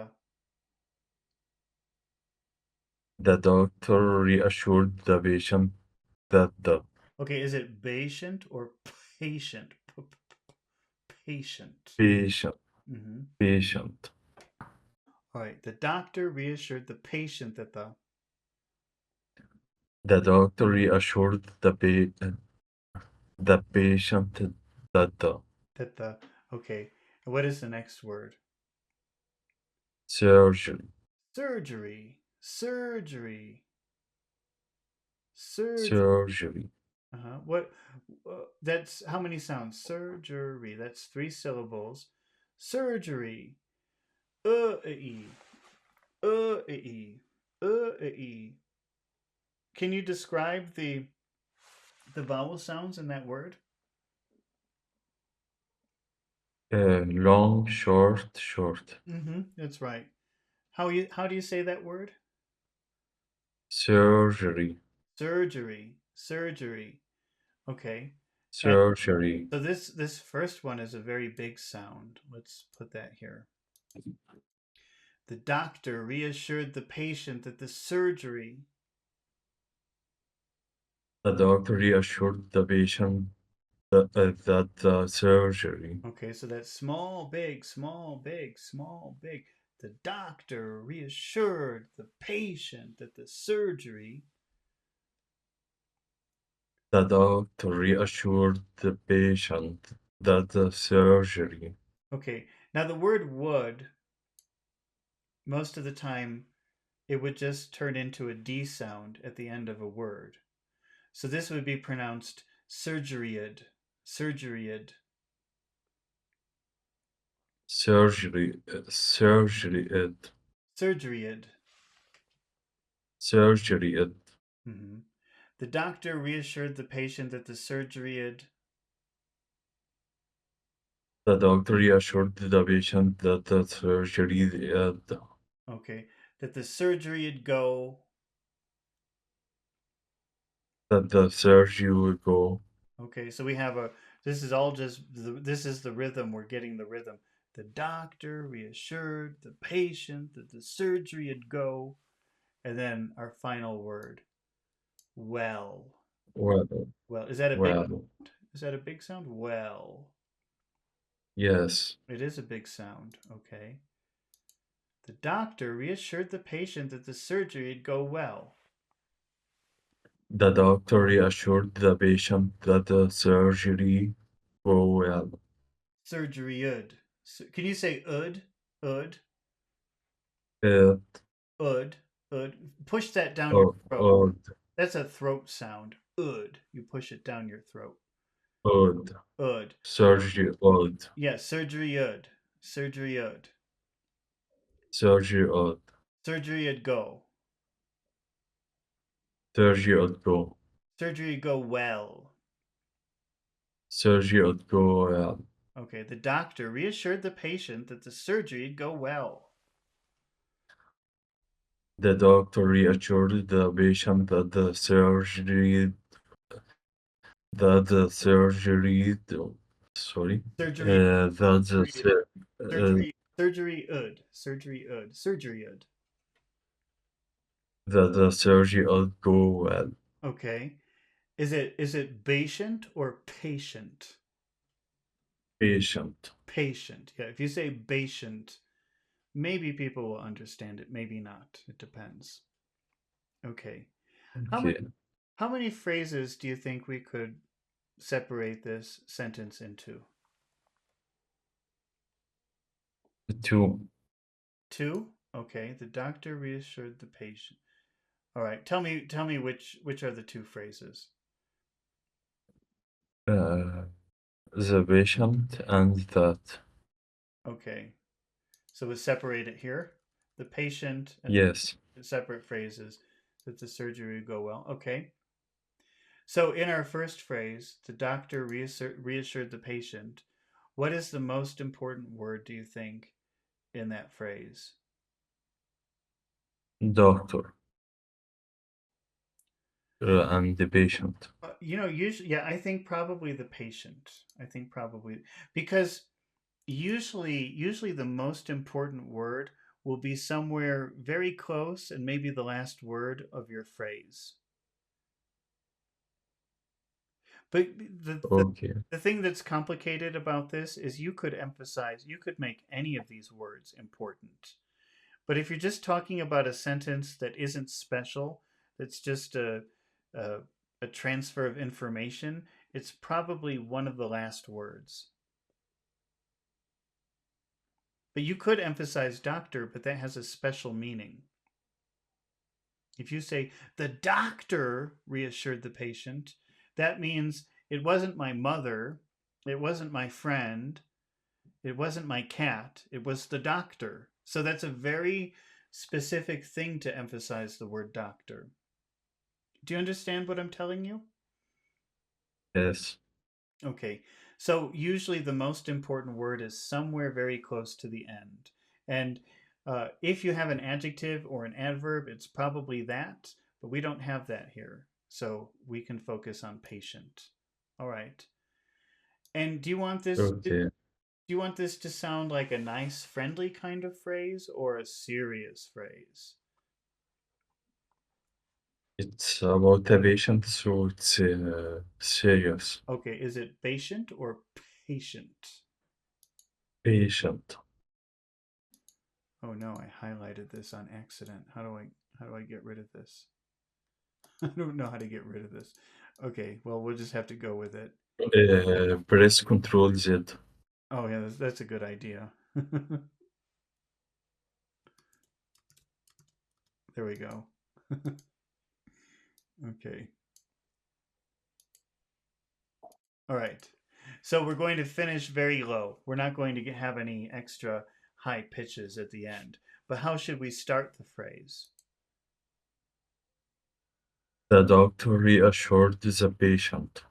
the doctor reassured the patient that the Okay, is it patient or patient? Patient. patient Mm-hmm. patient All right. The doctor reassured the patient that the doctor reassured the patient that the the. Okay. And what is the next word? surgery Surgery. Surgery. Surgery. surgery What? That's how many sounds? Surgery. That's three syllables. Surgery. E. E. E. Can you describe the vowel sounds in that word? long short Mm-hmm. That's right. How do you say that word? surgery Surgery. Surgery. Okay. And surgery so this first one is a very big sound. Let's put that here. The doctor reassured the patient that the surgery. the doctor reassured the patient that the surgery Okay, so that's small, big, small, big, small, big. The doctor reassured the patient that the surgery. the doctor reassured the patient that the surgery Okay, now the word would, most of the time, it would just turn into a D sound at the end of a word. So this would be pronounced surgeryed, surgeryed, surgery surgeryed. surgery Mm-hmm. The doctor reassured the patient that the surgeryed. the doctor reassured the patient that the surgery Okay, that the surgery'd go. that the surgery will go Okay, so we have a. This is all just. This is the rhythm. We're getting the rhythm. The doctor reassured the patient that the surgery'd go, and then our final word. Well. well Well, is that a big? well Is that a big sound? Well, yes. it is a big sound. Okay. The doctor reassured the patient that the surgery'd go well. The doctor reassured the patient that the surgery go well. Surgery'd. Can you say ud? Ud. It Ud. Ud. Push that down your or throat. or That's a throat sound. Ud. You push it down your throat. odd Ud. surgery odd Yeah, surgery'd. Surgery'd. surgery odd Surgery'd go. surgery odd go Surgery'd go well. surgery odd go well. Okay, the doctor reassured the patient that the surgery'd go well. The doctor reassured the patient that the surgery sorry. Surgery, That the surgery, sur- uh, surgery ud. that the surgery will go well. Okay. Is it patient or patient? Patient. Patient. Yeah. If you say patient, maybe people will understand it. Maybe not. It depends. Okay. How many Okay. how many phrases do you think we could separate this sentence into? Two. Two? Okay. The doctor reassured the patient. All right. Tell me which are the two phrases. Uh, the patient and that. Okay. So we separate it here. The patient and Yes. the separate phrases that the surgery would go well. Okay. So in our first phrase, the doctor reassured the patient. What is the most important word, do you think, in that phrase? Doctor and the patient. Usually, yeah, I think probably the patient. I think probably because usually the most important word will be somewhere very close and maybe the last word of your phrase. But Okay. the thing that's complicated about this is you could make any of these words important. But if you're just talking about a sentence that isn't special, that's just a, a transfer of information, it's probably one of the last words. But you could emphasize doctor, but that has a special meaning. If you say, the doctor reassured the patient, that means it wasn't my mother, it wasn't my friend, it wasn't my cat, it was the doctor. So that's a very specific thing to emphasize the word doctor. Do you understand what I'm telling you? Yes. Okay. So usually the most important word is somewhere very close to the end. And if you have an adjective or an adverb, it's probably that, but we don't have that here. So we can focus on patient. All right. And Okay. do you want this to sound like a nice, friendly kind of phrase or a serious phrase? It's about a patient, so it's serious. Okay, is it patient or patient? Patient. Oh no, I highlighted this on accident. How do I get rid of this? I don't know how to get rid of this. Okay, well we'll just have to go with it. Press Control Z. Oh yeah, that's a good idea. There we go. Okay. All right. So we're going to finish very low. We're not going to have any extra high pitches at the end. But how should we start the phrase? The doctor reassured the patient.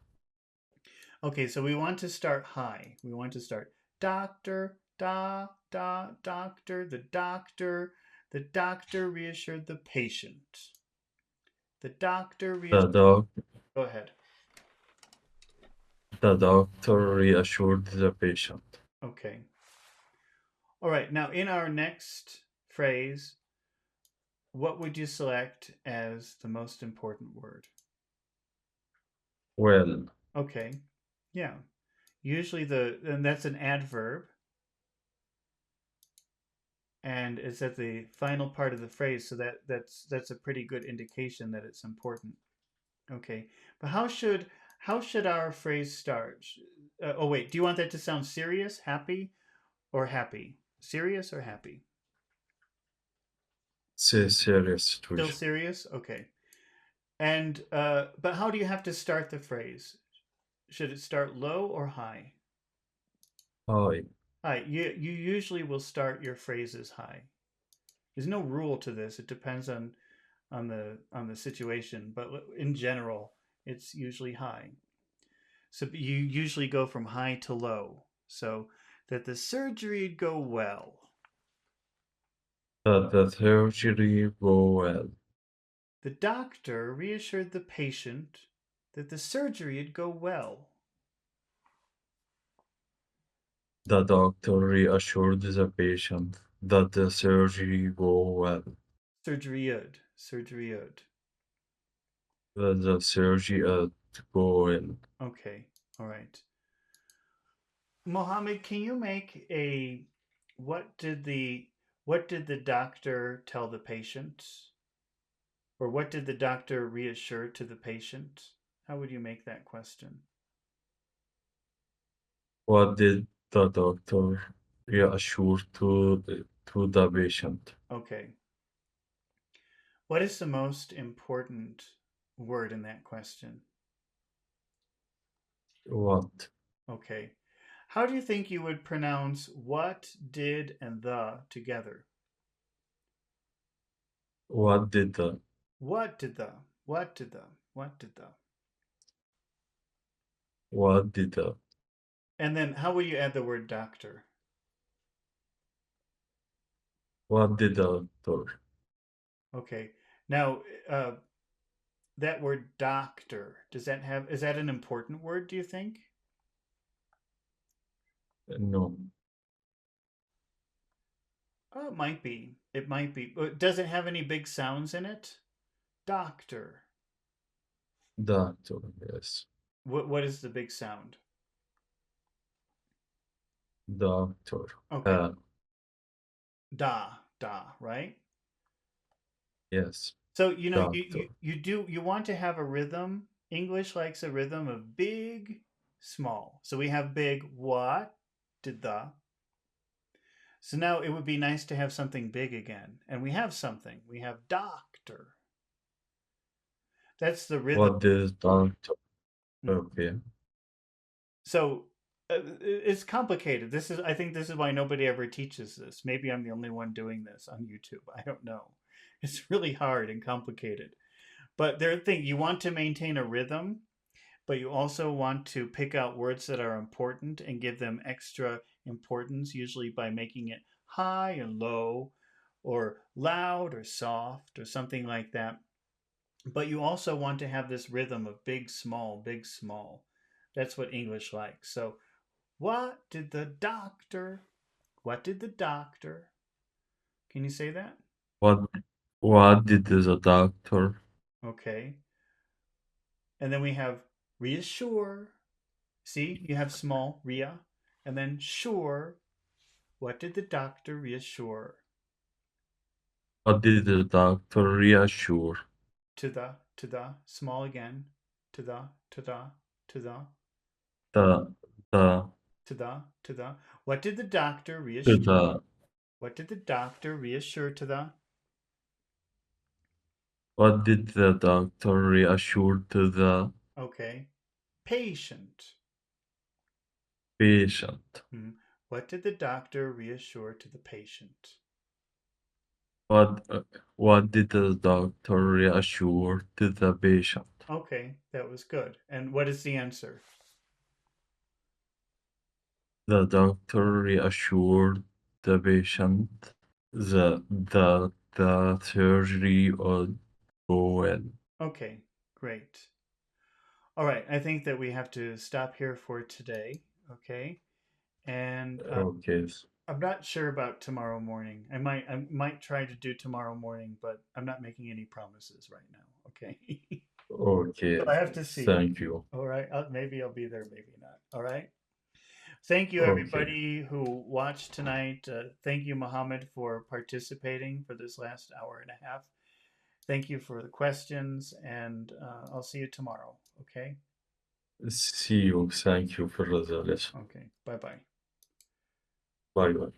Okay, so we want to start high. We want to start doctor, doctor, the doctor reassured the patient. The doctor The, reassured. doc- Go ahead. the doctor reassured the patient. Okay. All right. Now, in our next phrase, what would you select as the most important word? Well, Okay. Yeah. Usually and that's an adverb, and it's at the final part of the phrase, so that's a pretty good indication that it's important. Okay. But how should our phrase start? Oh wait, do you want that to sound serious, happy, or happy? Serious or happy? it's a serious Still situation. serious? Okay. And but how do you have to start the phrase? Should it start low or high? Hi. High. You usually will start your phrases high. There's no rule to this. It depends on the situation, but in general, it's usually high. So you usually go from high to low, so that the surgery go well. That the surgery go well. The doctor reassured the patient that the surgery'd go well. The doctor reassured the patient that the surgery go well. Surgeryud. Surgeryud. That the surgery go well. Okay. All right. Mohammed, can you make a what did the what did the doctor tell the patient? Or what did the doctor reassure to the patient? How would you make that question? What did the doctor reassure to the patient? Okay. What is the most important word in that question? What? Okay. How do you think you would pronounce what, did, and the together? What did the? What did the? What did the? What did the? What did the? And then how will you add the word doctor? What did the doctor? Okay. Now, that word doctor, is that an important word, do you think? No, Oh, it might be. It might be. But does it have any big sounds in it? Doctor. doctor. Yes, What is the big sound? doctor. Okay. Uh, Da, right? yes, So, you know, doctor. you want to have a rhythm. English likes a rhythm of big, small. So we have big what did the. So now it would be nice to have something big again. And we have something. We have doctor. That's the rhythm. What did doctor? Mhm. Okay. So it's complicated. I think this is why nobody ever teaches this. Maybe I'm the only one doing this on YouTube. I don't know. It's really hard and complicated. But there thing you want to maintain a rhythm, but you also want to pick out words that are important and give them extra importance, usually by making it high and low, or loud or soft, or something like that. But you also want to have this rhythm of big, small, big, small. That's what English likes. So, what did the doctor? What did the doctor? Can you say that? What? What did the doctor? Okay. And then we have reassure. See, you have small, ria, and then sure. What did the doctor reassure? What did the doctor reassure? To the, small again. To the, The the to the. What did the doctor to reassure? the What did the doctor reassure to the? what did the doctor reassure to the Okay. Patient. patient? Hmm. What did the doctor reassure to the patient? What uh, what did the doctor reassure to the patient? Okay, that was good. And what is the answer? The doctor reassured the patient the surgery would go well. Okay, great. All right, I think that we have to stop here for today. Okay, and Okay, I'm not sure about tomorrow morning. I might try to do tomorrow morning, but I'm not making any promises right now. Okay, okay. so I have to see. Thank you. All right, maybe I'll be there, maybe not. All right. Thank you, Okay. everybody who watched tonight. Thank you, Mohammed, for participating for this last hour and a half. Thank you for the questions, and I'll see you tomorrow. Okay. See you. Thank you for the lesson. Okay. Bye bye. Bye bye.